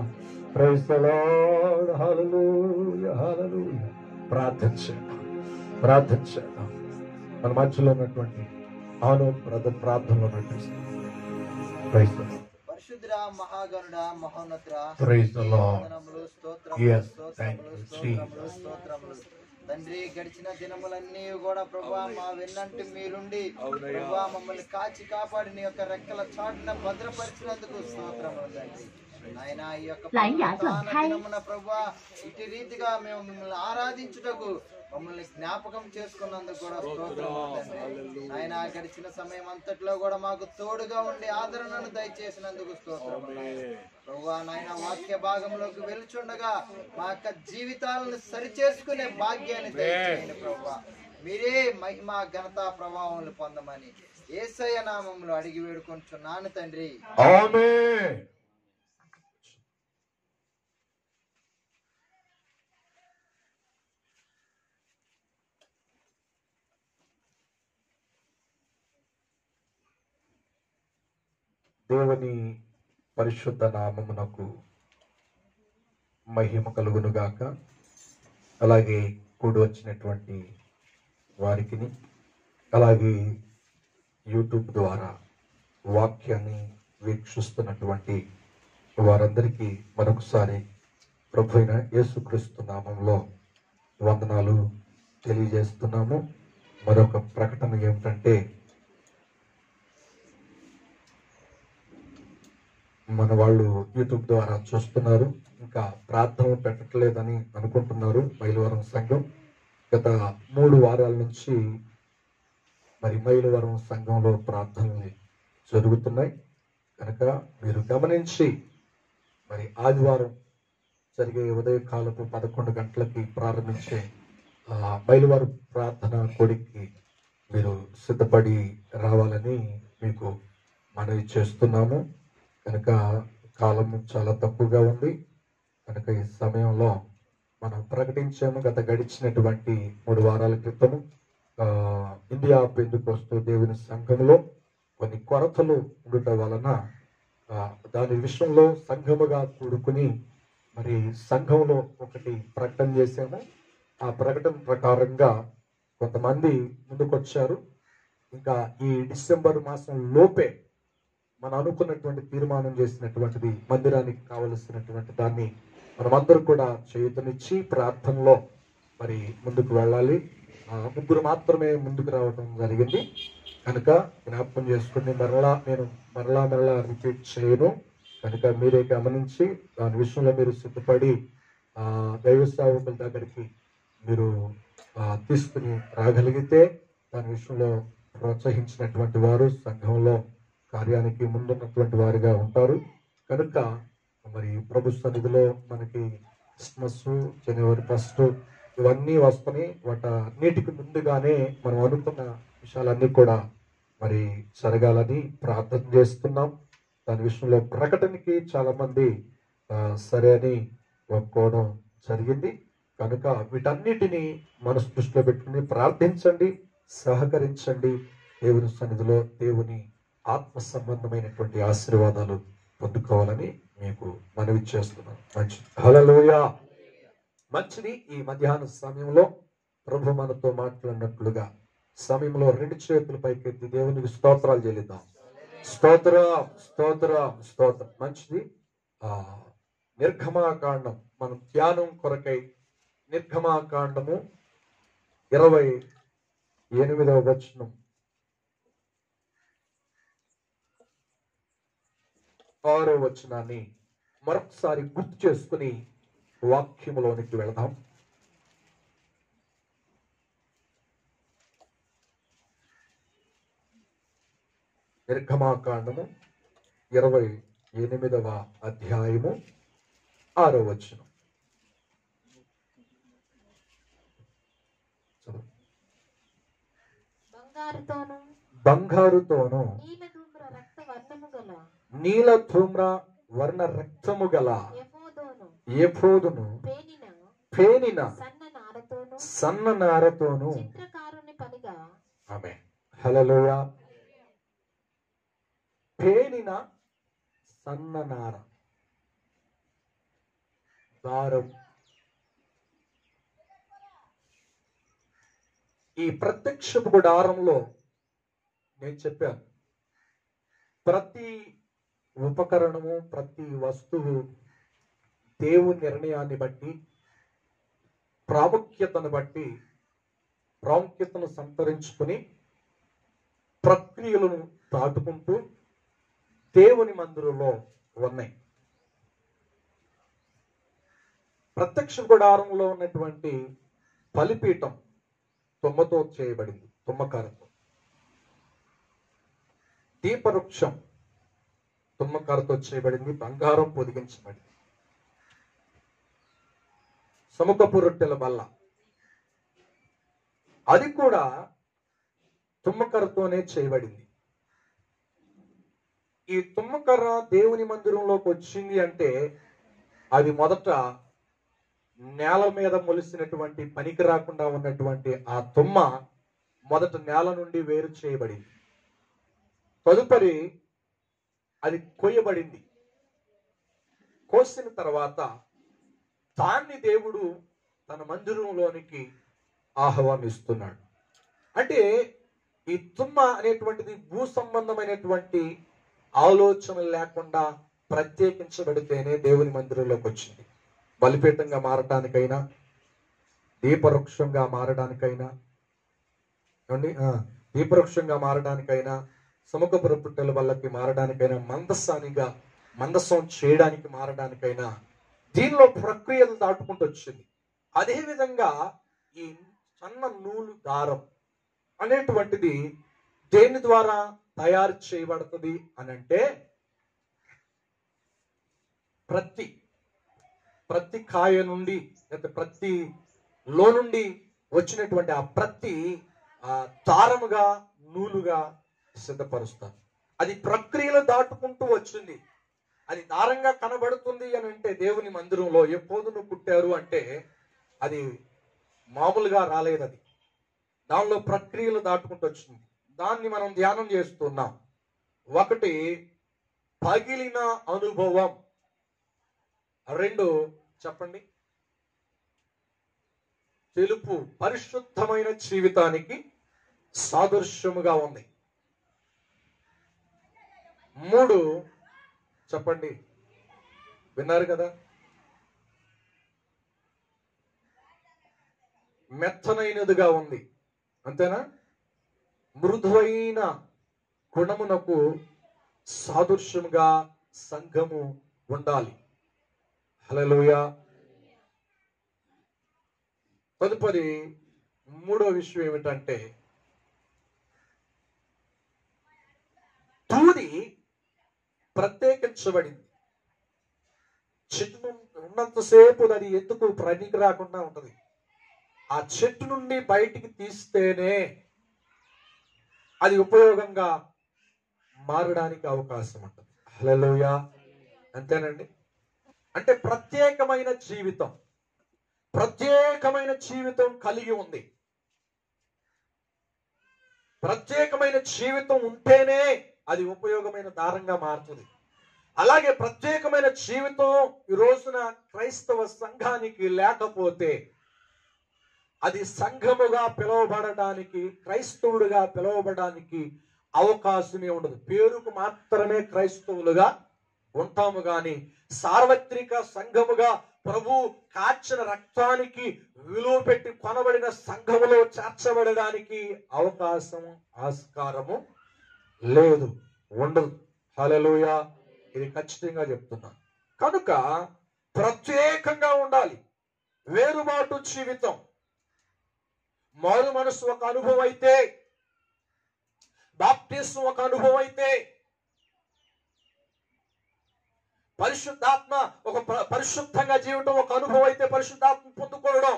Praise the Lord. హల్లెలూయా. ప్రార్థన చేద్దాం. మన మధ్యలో ఉన్నటువంటి ప్రార్థనలో నడిపిస్తాం. Praise the lord. పరిశుద్ధుడా, మహాగణుడా, మహోన్నతుడా, ప్రైజ్ ది లార్డ్. స్తోత్రములు తండ్రి. గడిచిన దినములన్నీ కూడా ప్రభా మా వెన్నంటి మీరుండి ప్రభా మమ్మల్ని కాచి కాపాడి నీ యొక్క రెక్కల చాటున భద్రపరిచినందుకు స్తోత్రములు తండ్రి. నాయన ఈ యొక్క దినమున ప్రభా ఇటు రీతిగా మేము మిమ్మల్ని ఆరాధించుటకు మమ్మల్ని జ్ఞాపకం చేసుకున్నందుకు కూడా స్తోత్రములు తండ్రి. ఆయన గడిచిన సమయం అంతట్లో కూడా మాకు తోడుగా ఉండి ఆదరణను దయచేసినందుకు స్తోత్రములు ప్రభువా. నాయన వాక్య భాగంలోకి వెలుచుండగా మా యొక్క జీవితాలను సరిచేసుకునే భాగ్యాన్ని దయచేయండి ప్రభువా. మీరే మహిమ ఘనత ప్రభావములు పొందమని యేసయ్య నామములో అడిగి వేడుకొంచున్నాను తండ్రి. ఆమేన్. దేవుని పరిశుద్ధ నామమునకు మహిమ కలుగునుగాక. అలాగే కూడి వచ్చినటువంటి వారికి, అలాగే యూట్యూబ్ ద్వారా వాక్యాన్ని వీక్షిస్తున్నటువంటి వారందరికీ మరొకసారి ప్రభు అయిన యేసుక్రీస్తు నామంలో వందనాలు తెలియజేస్తున్నాము. మరొక ప్రకటన ఏమిటంటే, మన వాళ్ళు యూట్యూబ్ ద్వారా చూస్తున్నారు, ఇంకా ప్రార్థన పెట్టట్లేదని అనుకుంటున్నారు. మైలవరం సంఘం గత 3 వారాల నుంచి మరి మైలవరం సంఘంలో ప్రార్థనలు జరుగుతున్నాయి కనుక మీరు గమనించి మరి ఆదివారం జరిగే ఉదయకాలపు 11 గంటలకి ప్రారంభించే మైలవరం ప్రార్థన కొడికి మీరు సిద్ధపడి రావాలని మీకు మనవి చేస్తున్నాము. కనుక కాలం చాలా తక్కువగా ఉంది కనుక ఈ సమయంలో మనం ప్రకటించాము. గత గడిచినటువంటి 3 వారాల క్రితము ఇండియా పెందుకోస్తు దేవుని సంఘంలో కొన్ని కొరతలు ఉండటం వలన దాని విషయంలో సంఘముగా కూడుకుని మరి సంఘంలో ఒకటి ప్రకటన చేశాము. ఆ ప్రకటన ప్రకారంగా కొంతమంది ముందుకొచ్చారు. ఇంకా ఈ డిసెంబర్ మాసం లోపే మనం అనుకున్నటువంటి తీర్మానం చేసినటువంటిది మందిరానికి కావలసినటువంటి దాన్ని మనమందరూ కూడా చేతునిచ్చి ప్రార్థనలో మరి ముందుకు వెళ్ళాలి. 3 మాత్రమే ముందుకు రావడం జరిగింది కనుక జ్ఞాపకం చేసుకుని నేను మరలా రిపీట్ చేయను కనుక మీరే గమనించి దాని విషయంలో మీరు సిద్ధపడి దైవ సేవకుల దగ్గరికి మీరు తీసుకుని రాగలిగితే దాని విషయంలో ప్రోత్సహించినటువంటి వారు సంఘంలో కార్యానికి ముందున్నటువంటి వారిగా ఉంటారు. కనుక మరి ప్రభు సన్నిధిలో మనకి క్రిస్మస్, జనవరి 1 ఇవన్నీ వస్తున్నాయి. వాటన్నిటికి ముందుగానే మనం అనుకున్న విషయాలన్నీ కూడా మరి జరగాలని ప్రార్థన చేస్తున్నాం. దాని విషయంలో ప్రకటనకి చాలా మంది సరే అని ఒప్పుకోవడం జరిగింది. కనుక వీటన్నిటిని మనసు దృష్టిలో పెట్టుకుని ప్రార్థించండి, సహకరించండి. దేవుని సన్నిధిలో దేవుని ఆత్మ సంబంధమైనటువంటి ఆశీర్వాదాలు పొందుకోవాలని మీకు మనవి చేస్తున్నాను. మంచిది. హల్లెలూయా. మంచిది. ఈ మధ్యాహ్న సమయంలో ప్రభు మనతో మాట్లాడినట్లుగా సమయంలో 2 చేతులు పైకెత్తి దేవునికి స్తోత్రాలు చెల్లిద్దాం. స్తోత్రం, స్తోత్రం, స్తోత్రం. మంచిది. నిర్గమాకాండం మనం ధ్యానం కొరకై నిర్గమాకాండము 28వ వచనం 6వ వచనాన్ని మరొకసారి గుర్తు చేసుకుని వాక్యములోనికి వెళదాం. నిర్గమాకాండము 28వ అధ్యాయము 6వ వచనం. బంగారుతోను నీల ధూమ్ర వర్ణ రక్తము గల ఎఫోదును పేనిన సన్న నారతోను. ఆమేన్. హల్లెలూయా. పేనిన సన్న నార దారం. ఈ ప్రత్యక్షపు గుడారంలో నేను చెప్పాను, ప్రతి ఉపకరణము, ప్రతి వస్తువు దేవుని నిర్ణయాన్ని బట్టి, ప్రాముఖ్యతను సంతరించుకుని ప్రక్రియలను దాటుకుంటూ దేవుని మందిరంలో ఉన్నాయి. ప్రత్యక్ష గుడారంలో ఉన్నటువంటి బలిపీఠం తుమ్మతో చేయబడింది, తుమ్మకారతో. దీపవృక్షం తుమ్మకారతో చేయబడింది, బంగారం పొదిగించబడింది. సముఖపు రొట్టెల బల్ల అది కూడా తుమ్మకర్రతోనే చేయబడింది. ఈ తుమ్మకర్ర దేవుని మందిరంలోకి వచ్చింది అంటే అది మొదట నేల మీద మొలిసినటువంటి పనికి రాకుండా ఉన్నటువంటి ఆ తుమ్మ మొదట నేల నుండి వేరు చేయబడింది. తదుపరి అది కొయ్యబడింది. కోసిన తర్వాత దాన్ని దేవుడు తన మందిరంలోనికి ఆహ్వానిస్తున్నాడు. అంటే ఈ తుమ్మ అనేటువంటిది భూ సంబంధమైనటువంటి ఆలోచన లేకుండా ప్రత్యేకించబడితేనే దేవుని మందిరంలోకి వచ్చింది. బలిపీఠంగా మారడానికైనా, దీపవృక్షంగా మారడానికైనా, దీపవృక్షంగా మారడానికైనా, సముఖపు రొట్టెల వల్లకి మారడానికైనా, మందసం చేయడానికి మారడానికైనా దీనిలో ప్రక్రియలు దాటుకుంటూ వచ్చింది. అదేవిధంగా ఈ సన్న నూలు దారం అనేటువంటిది దేని ద్వారా తయారు చేయబడుతుంది అని అంటే, ప్రతి కాయ నుండి లేదా ప్రతిలో నుండి వచ్చినటువంటి ఆ ప్రతి దారముగా, నూలుగా సిద్ధపరుస్తారు. అది ప్రక్రియలు దాటుకుంటూ వచ్చింది. అది దారంగా కనబడుతుంది అని అంటే దేవుని మందిరంలో ఎప్పుడును పుట్టారు అంటే అది మామూలుగా రాలేదు. అది దానిలో ప్రక్రియలు దాటుకుంటూ వచ్చింది. దాన్ని మనం ధ్యానం చేస్తున్నాం. ఒకటి పగిలిన అనుభవం, 2 చెప్పండి తెలుపు పరిశుద్ధమైన జీవితానికి సాదృశ్యముగా ఉంది. 3 చెప్పండి, విన్నారు కదా, మెత్తనైనదిగా ఉంది. అంతేనా? మృదువైన గుణమునకు సాదృశ్యముగా సంఘము ఉండాలి. హల్లెలూయా. తదుపరి 3వ విషయం ఏమిటంటే ప్రత్యేకించబడింది. చెట్టు ఉన్నంతసేపు అది ఎందుకు పనికి రాకుండా ఉంటది. ఆ చెట్టు నుండి బయటికి తీస్తేనే అది ఉపయోగంగా మారడానికి అవకాశం ఉంటుంది. హల్లెలూయా. అంతేనండి. అంటే ప్రత్యేకమైన జీవితం కలిగి ఉంది. ప్రత్యేకమైన జీవితం ఉంటేనే అది ఉపయోగమైన దారంగా మారుతుంది. అలాగే ప్రత్యేకమైన జీవితం ఈ రోజున క్రైస్తవ సంఘానికి లేకపోతే అది సంఘముగా పిలువబడడానికి, క్రైస్తవుడిగా పిలువబడడానికి అవకాశమే ఉండదు. పేరుకు మాత్రమే క్రైస్తవులుగా ఉంటాము గాని సార్వత్రిక సంఘముగా ప్రభు కాచిన రక్తానికి విలువ పెట్టి కొనబడిన సంఘములో చేర్చబడడానికి ఆస్కారము లేదు, ఉండదు. హల్లెలూయా. ఇది ఖచ్చితంగా చెప్తున్నాను. కనుక ప్రత్యేకంగా ఉండాలి. వేరుబాటు జీవితం, మారు మనసు ఒక అనుభవం అయితే, బాప్టిజం ఒక అనుభవం అయితే, పరిశుద్ధాత్మ పరిశుద్ధంగా జీవితం ఒక అనుభవం అయితే, పరిశుద్ధాత్మ పొందుకోవడం,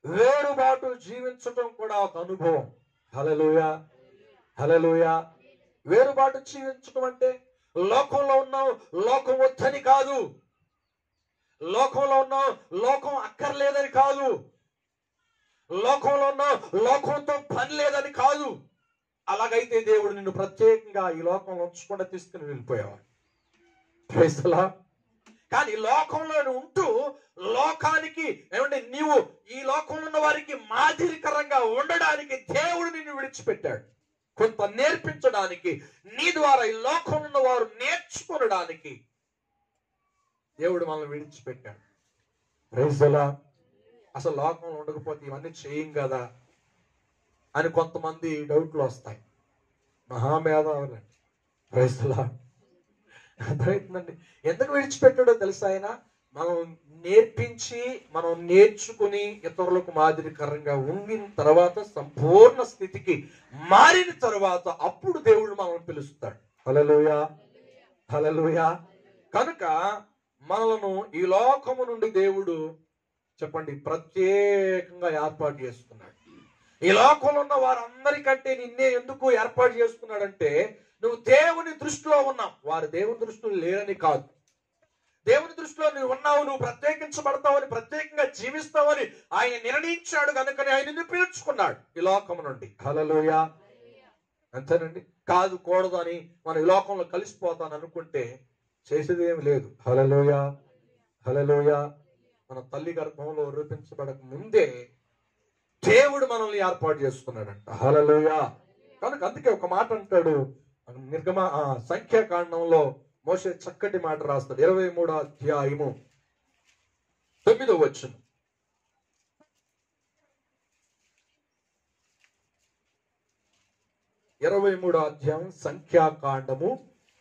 వేరుబాటు జీవించడం కూడా ఒక అనుభవం. హల్లెలూయా. హల్లెలూయా. వేరుబాటు జీవించడం అంటే లోకంలో ఉన్నాం, లోకం వద్దని కాదు. లోకంలో ఉన్నాం, లోకం అక్కర్లేదని కాదు. లోకంలో ఉన్నాం, లోకంతో పని లేదని కాదు. అలాగైతే దేవుడు నిన్ను ప్రత్యేకంగా ఈ లోకంలో ఉంచకుండా తీసుకుని వెళ్ళిపోయేవాడు. కానీ లోకంలో ఉంటూ లోకానికి ఏమంటే నీవు ఈ లోకంలో ఉన్న వారికి మాదిరికరంగా ఉండడానికి దేవుడు నిన్ను విడిచిపెట్టాడు. కొంత నేర్పించడానికి, నీ ద్వారా ఈ లోకంలో ఉన్న వారు నేర్చుకోవడానికి దేవుడు మనల్ని విడిచిపెట్టాడు. ప్రైజ్లా. అసలు లోకంలో ఉండకపోతే ఇవన్నీ చేయం కదా అని కొంతమంది డౌట్లు వస్తాయి. మహామేధావులండి. ప్రైజ్లా. అర్థమవుతుందండి. ఎందుకు విడిచిపెట్టాడో తెలుసా? ఆయన మనం నేర్పించి, మనం నేర్చుకుని ఇతరులకు మాదిరికరంగా ఉండిన తర్వాత, సంపూర్ణ స్థితికి మారిన తర్వాత అప్పుడు దేవుడు మనల్ని పిలుస్తాడు. హల్లెలూయా. హల్లెలూయా. కనుక మనలను ఈ లోకము నుండి దేవుడు చెప్పండి ప్రత్యేకంగా ఏర్పాటు చేసుకున్నాడు. ఈ లోకంలో ఉన్న వారందరికంటే నిన్నే ఎందుకు ఏర్పాటు చేసుకున్నాడంటే, నువ్వు దేవుని దృష్టిలో ఉన్నావు, వారు దేవుని దృష్టిలో లేరని కాదు. దేవుని దృష్టిలో నువ్వు ఉన్నావు, నువ్వు ప్రత్యేకించబడతావని, ప్రత్యేకంగా జీవిస్తావని ఆయన నిర్ణయించాడు. కనుకనే ఆయన నిన్ను పిలుచుకున్నాడు ఈ లోకము నుండి. హల్లెలూయా. అంతేనండి. కాదు కూడదు అని మనం ఈ లోకంలో కలిసిపోతాను అనుకుంటే చేసేది ఏమి లేదు. హల్లెలూయా. హల్లెలూయా. మన తల్లి గర్భంలో రూపించబడక ముందే దేవుడు మనల్ని ఏర్పాటు చేసుకున్నాడంట. హల్లెలూయా. కనుక అందుకే ఒక మాట అంటాడు సంఖ్యాకాండంలో. మోషే చక్కటి మాట రాస్తాడు. 23వ అధ్యాయము 9వ వచనం. 23వ అధ్యాయం సంఖ్యాకాండము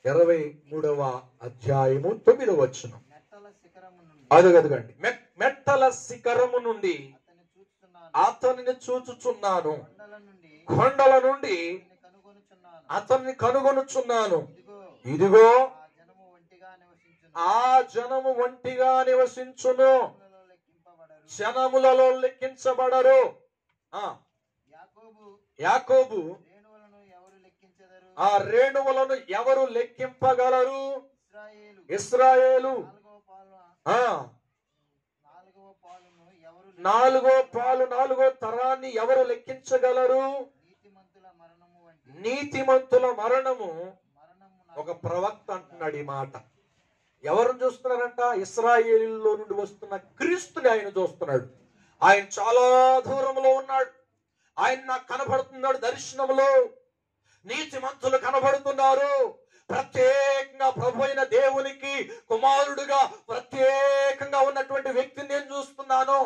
23వ అధ్యాయము 9వ వచనం. అదగదగండి. మెట్టల శిఖరము నుండి అతనిని చూచుచున్నాను, కొండల నుండి అతన్ని కనుగొనుచున్నాను. ఇదిగో ఆ జనము ఒంటిగా నివసించును, జనములలో లెక్కించబడరు. యాకోబు ఆ రేణువులను ఎవరు లెక్కింపగలరు? ఇశ్రాయేలు. నాలుగో తరాన్ని ఎవరు లెక్కించగలరు? నీతిమంతుల మరణము. ఒక ప్రవక్త అంటున్నాడు ఈ మాట. ఎవరు చూస్తున్నారంట? ఇశ్రాయేలులో నుండి వస్తున్న క్రీస్తుని ఆయన చూస్తున్నాడు. ఆయన చాలా దూరంలో ఉన్నాడు. ఆయన నాకు కనబడుతున్నాడు దర్శనంలో. నీతిమంతులు కనబడుతున్నారు. ప్రత్యేకంగా ప్రభు అయిన దేవునికి కుమారుడుగా ప్రత్యేకంగా ఉన్నటువంటి వ్యక్తిని నేను చూస్తున్నాను.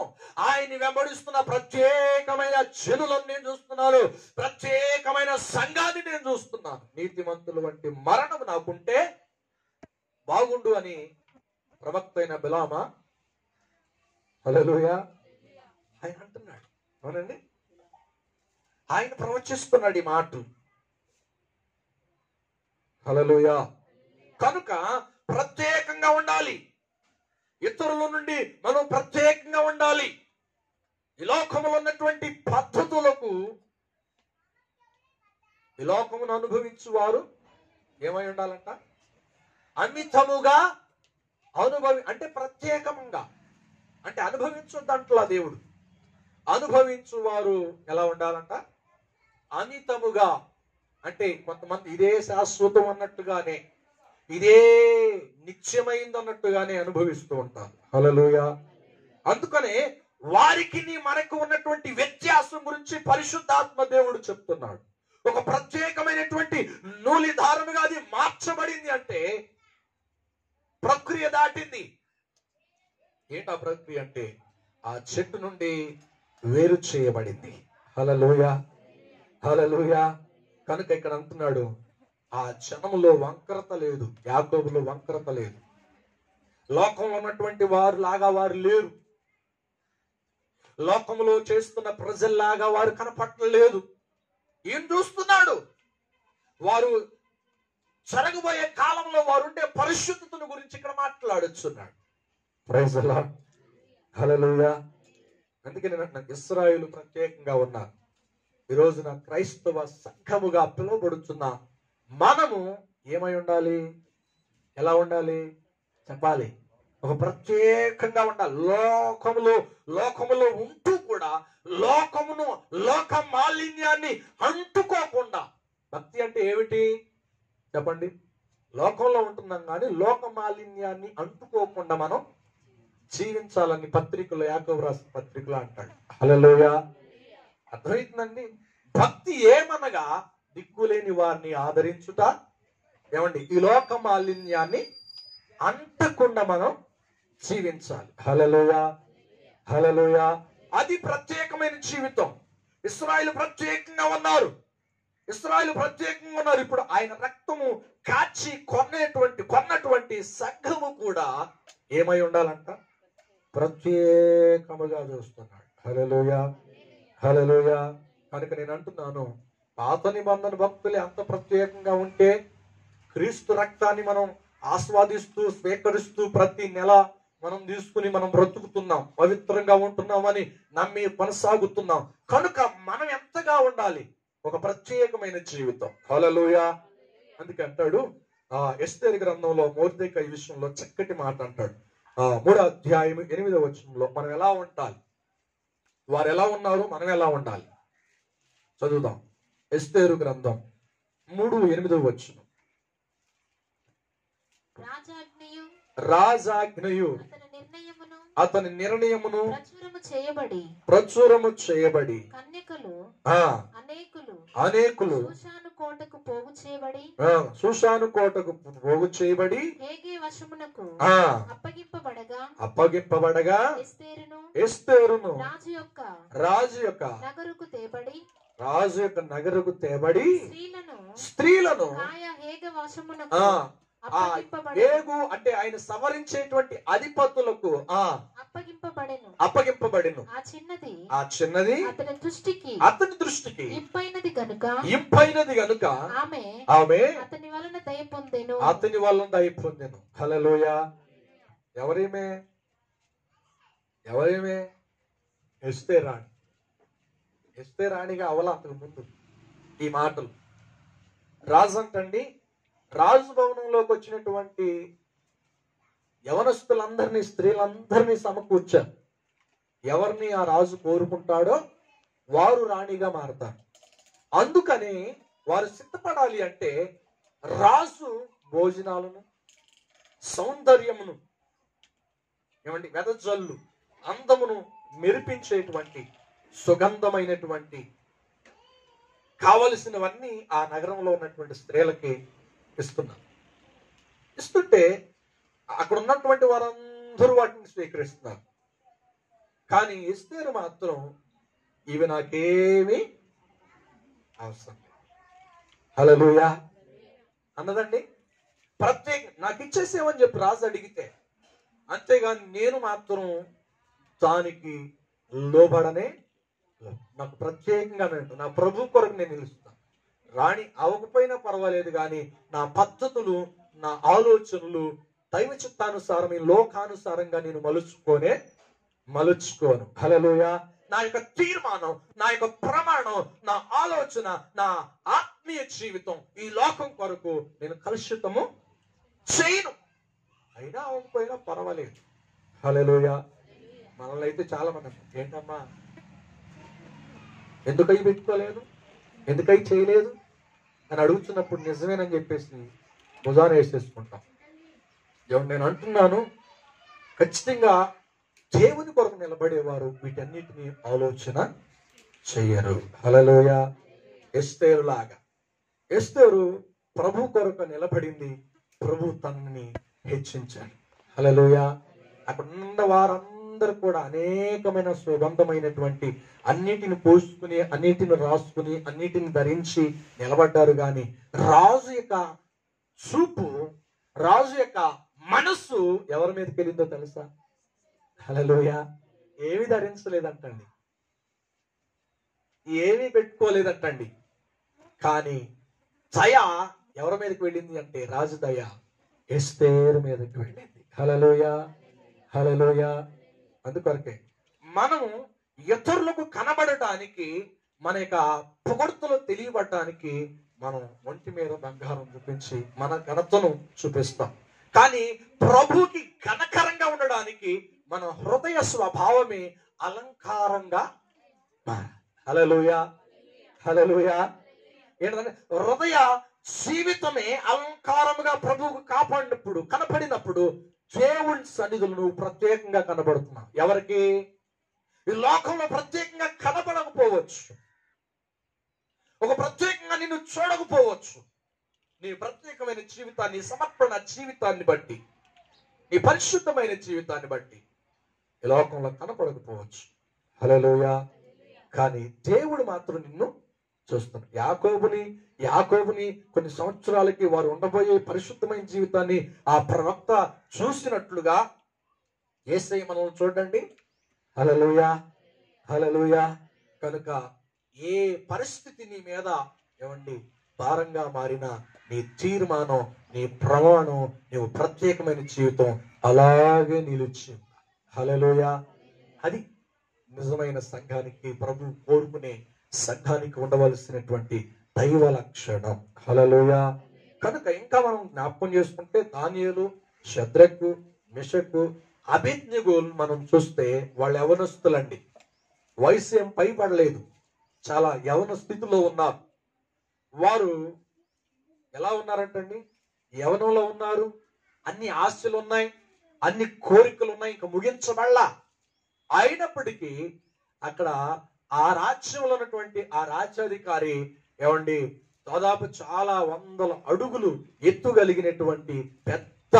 ఆయన్ని వెంబడిస్తున్న ప్రత్యేకమైన జనులను నేను చూస్తున్నాను. ప్రత్యేకమైన సంఘాన్ని నేను చూస్తున్నాను. నీతిమంతులు వంటి మరణం నాకుంటే బాగుండు అని ప్రవక్త అయిన బిలామా హల్లెలూయా ఆయన అంటున్నాడు. అవునండి. ఆయన ప్రవచిస్తున్నాడు ఈ మాటలు. హల్లెలూయా. కనుక ప్రత్యేకంగా ఉండాలి, ఇతరుల నుండి మనం ప్రత్యేకంగా ఉండాలి. ఈ లోకములో ఉన్నటువంటి పద్ధతులకు ఈ లోకమును అనుభవించు వారు ఏమై ఉండాలంట? అమితముగా అంటే ప్రత్యేకంగా, అంటే అనుభవించొద్దంటలా దేవుడు. అనుభవించు వారు ఎలా ఉండాలంట? అమితముగా, అంటే కొంతమంది ఇదే శాశ్వతం అన్నట్టుగానే, ఇదే నిత్యమైంది అన్నట్టుగానే అనుభవిస్తూ ఉంటారు. హల్లెలూయా. అందుకనే వారికి మనకు ఉన్నటువంటి వ్యత్యాసం గురించి పరిశుద్ధాత్మ దేవుడు చెప్తున్నాడు. ఒక ప్రత్యేకమైనటువంటి నూలి దారముగా అది మార్చబడింది అంటే ప్రక్రియ దాటింది. ఏంటా ప్రక్రియ అంటే ఆ చెట్టు నుండి వేరు చేయబడింది. హల్లెలూయా, హల్లెలూయా. కనుక ఇక్కడ అంటున్నాడు, ఆ జనములో వంకరత లేదు, యాకోబులో వంకరత లేదు. లోకంలో ఉన్నటువంటి వారు లాగా వారు లేరు, లోకములో చేస్తున్న ప్రజల్లాగా వారు కనపట్టలేదు. ఏం చూస్తున్నాడు? వారు జరగబోయే కాలంలో వారు ఉండే పరిశుద్ధతను గురించి ఇక్కడ మాట్లాడుచున్నాడు. ప్రైజ్ ది లార్డ్, హల్లెలూయా. అందుకే నేను ఇశ్రాయేలు ప్రత్యేకంగా ఉన్నారు. ఈ రోజున క్రైస్తవ సంఘముగా పిలువబడుతున్న మనము ఏమై ఉండాలి? ఎలా ఉండాలి చెప్పాలి? ఒక ప్రత్యేకంగా ఉండాలి. లోకములో ఉంటూ కూడా లోక మాలిన్యాన్ని అంటుకోకుండా. భక్తి అంటే ఏమిటి చెప్పండి? లోకంలో ఉంటున్నాం కానీ లోక మాలిన్యాన్ని అంటుకోకుండా మనం జీవించాలని పత్రికలో, యాకోబు రాసిన పత్రికలో అంటాడు. హల్లెలూయా. అర్థమవుతుందండి? భక్తి ఏమనగా దిక్కులేని వారిని ఆదరించుట. ఏమండి? ఈ లోక మాలిన్యాన్ని అంటకుండా మనం జీవించాలి. హల్లెలూయా, హల్లెలూయా. అది ప్రత్యేకమైన జీవితం. ఇశ్రాయేలు ప్రత్యేకంగా ఉన్నారు, ఇప్పుడు ఆయన రక్తము కాచి కొన్నటువంటి సంఘము కూడా ఏమై ఉండాలంట? ప్రత్యేకముగా చూస్తున్నాడు. హల్లెలూయా, హల్లెలూయా. కనుక నేను అంటున్నాను, పాత నిబంధన భక్తులే అంత ప్రత్యేకంగా ఉంటే క్రీస్తు రక్తాన్ని మనం ఆస్వాదిస్తూ స్వీకరిస్తూ ప్రతి నెల మనం తీసుకుని మనం బ్రతుకుతున్నాం, పవిత్రంగా ఉంటున్నామని నమ్మి కొనసాగుతున్నాం. కనుక మనం ఎంతగా ఉండాలి? ఒక ప్రత్యేకమైన జీవితం. హల్లెలూయా. అందుకే అంటాడు ఎస్తేరు గ్రంథంలో మొర్దెకై విషయంలో చక్కటి మాట అంటాడు. 3వ అధ్యాయం 8వ వచనంలో మనం ఎలా ఉండాలి, వారు ఎలా ఉన్నారు, మనం ఎలా ఉండాలి చదువుదాం. ఎస్తేరు గ్రంథం 3:8 వచనం. రాజాజ్ఞయు అతని నిర్ణయమును ప్రచురము చేయబడి అనేకులు షూషాను కోటకు పోగు చేయబడి అప్పగింపబడగా ఎస్తేరును రాజు యొక్క నగరుకు తేబడి స్త్రీలను అంటే ఆయన సవరించేటువంటి అధిపతులకు అప్పగింపబడెను. ఆ చిన్నది అతని దృష్టికి ఇంపైనది గనుక ఆమె అతని వలన దయ పొందెను. హల్లెలూయా. ఎవరేమే ఎస్తే రాణిగా అవల అంతకు ముందు ఈ మాటలు. రాజు అంటండి, రాజు భవనంలోకి వచ్చినటువంటి యవనస్తులందరినీ, స్త్రీలందరినీ సమకూర్చారు. ఎవరిని ఆ రాజు కోరుకుంటాడో వారు రాణిగా మారతారు. అందుకని వారు సిద్ధపడాలి అంటే రాజు భోజనాలను, సౌందర్యమును, ఏమండి వెదజల్లు, అందమును మెరిపించేటువంటి సుగంధమైనటువంటి కావలసినవన్నీ ఆ నగరంలో ఉన్నటువంటి స్త్రీలకి ఇస్తుంటే అక్కడ ఉన్నటువంటి వారందరూ వాటిని స్వీకరిస్తున్నారు. కానీ ఎస్తేరు మాత్రం ఇవి నాకేమీ అవసరం లేదు, హల్లెలూయా అన్నదండి. నాకు ఇచ్చేసేమని చెప్పి రాజు అడిగితే, అంతేగాని నేను మాత్రం దానికి లోబడనే, నాకు ప్రత్యేకంగా నా ప్రభు కొరకు నేను నిలుస్తాను. రాణి అవ్వకపోయినా పర్వాలేదు, కానీ నా పద్ధతులు, నా ఆలోచనలు దైవ చిత్తానుసారం, ఈ లోకానుసారంగా నేను మలుచుకోను. హల్లెలూయా. నా యొక్క తీర్మానం, నా యొక్క ప్రమాణం, నా ఆలోచన, నా ఆత్మీయ జీవితం ఈ లోకం కొరకు నేను కలుషితము చేయను. అయినా అవ్వకపోయినా పర్వాలేదు. హల్లెలూయా. మనల్ని అయితే చాలా మంది ఏంటమ్మా ఎందుకై పెట్టుకోలేదు, ఎందుకై చేయలేదు అని అడుగుతున్నప్పుడు నిజమేనని చెప్పేసి భుజాన వేసేసుకుంటాం. నేను అంటున్నాను, ఖచ్చితంగా దేవుని కొరకు నిలబడేవారు వీటన్నిటిని ఆలోచన చెయ్యరు. హల్లెలూయా. ఎస్తేరు లాగా, ఎస్తేరు ప్రభు కొరకు నిలబడింది, ప్రభు తనని హెచ్చించాడు. హల్లెలూయా. అక్కడ ఉన్న వారందరూ కూడా అనేకమైన సుగంధమైనటువంటి అన్నిటిని పోసుకుని, అన్నిటిని రాసుకుని, అన్నిటిని ధరించి నిలబడ్డారు. కానీ రాజు యొక్క చూపు, రాజు యొక్క మనస్సు ఎవరి మీదకి వెళ్ళిందో తెలుసా? హల్లెలూయా. ఏమి ధరించలేదంటండి, ఏమీ పెట్టుకోలేదంటండి. కానీ దయ ఎవరి మీదకి వెళ్ళింది అంటే, రాజు దయ ఎస్తేరు మీదకి వెళ్ళింది. హల్లెలూయా. హల్లెలూయా. అందుకొరకే మనము ఇతరులకు కనబడటానికి, మన యొక్క పొగడ్తలు తెలియబడటానికి మనం ఒంటి మీద బంగారం చూపించి మన ఘనతను చూపిస్తాం. కానీ ప్రభుకి ఘనకరంగా ఉండడానికి మన హృదయ స్వభావమే అలంకారంగా. హల్లెలూయా. హల్లెలూయా. ఏంటంటే హృదయ జీవితమే అలంకారముగా ప్రభువుకు కాపాడినప్పుడు, కనపడినప్పుడు దేవుని సన్నిధులు నువ్వు ప్రత్యేకంగా కనబడుతున్నావు. ఎవరికి? ఈ లోకంలో ప్రత్యేకంగా కనబడకపోవచ్చు, ఒక ప్రత్యేకంగా నిన్ను చూడకపోవచ్చు. నీ ప్రత్యేకమైన జీవితాన్ని, సమర్పణ జీవితాన్ని బట్టి, నీ పరిశుద్ధమైన జీవితాన్ని బట్టి ఈ లోకంలో కనపడకపోవచ్చు. హల్లెలూయా. కానీ దేవుడు మాత్రం నిన్ను చూస్తున్నాడు. యాకోబుని కొన్ని సంవత్సరాలకి వారు ఉండబోయే పరిశుద్ధమైన జీవితాన్ని ఆ ప్రవక్త చూసినట్లుగా యేసయ్య మనల్ని చూడండి. హల్లెలూయా. హల్లెలూయా. కనుక ఏ పరిస్థితి నీ మీద ఏమండి భారంగా మారినా, నీ తీర్మానం, నీ ప్రమాణం, నీవు ప్రత్యేకమైన జీవితం అలాగే నిలిచి. హల్లెలూయా. అది నిజమైన సంఘానికి, ప్రభు కోరుకునే సంఘానికి ఉండవలసినటువంటి దైవ లక్షణం. హల్లెలూయా. కనుక ఇంకా మనం జ్ఞాపకం చేసుకుంటే, దానియేలు, షద్రకు, మెషకు, అబేద్నెగోలు మనం చూస్తే వాళ్ళు యవనస్తులండి. వయసు ఏం పైపడలేదు, చాలా యవన స్థితిలో ఉన్నారు. వారు ఎలా ఉన్నారంటండి? యవనంలో ఉన్నారు, అన్ని ఆశలు ఉన్నాయి, అన్ని కోరికలు ఉన్నాయి, ఇంకా ముగించబడలా. అయినప్పటికీ అక్కడ ఆ రాజ్యంలో ఉన్నటువంటి ఆ రాజ్యాధికారి ఏమండి దాదాపు చాలా 100 అడుగులు ఎత్తుగలిగినటువంటి పెద్ద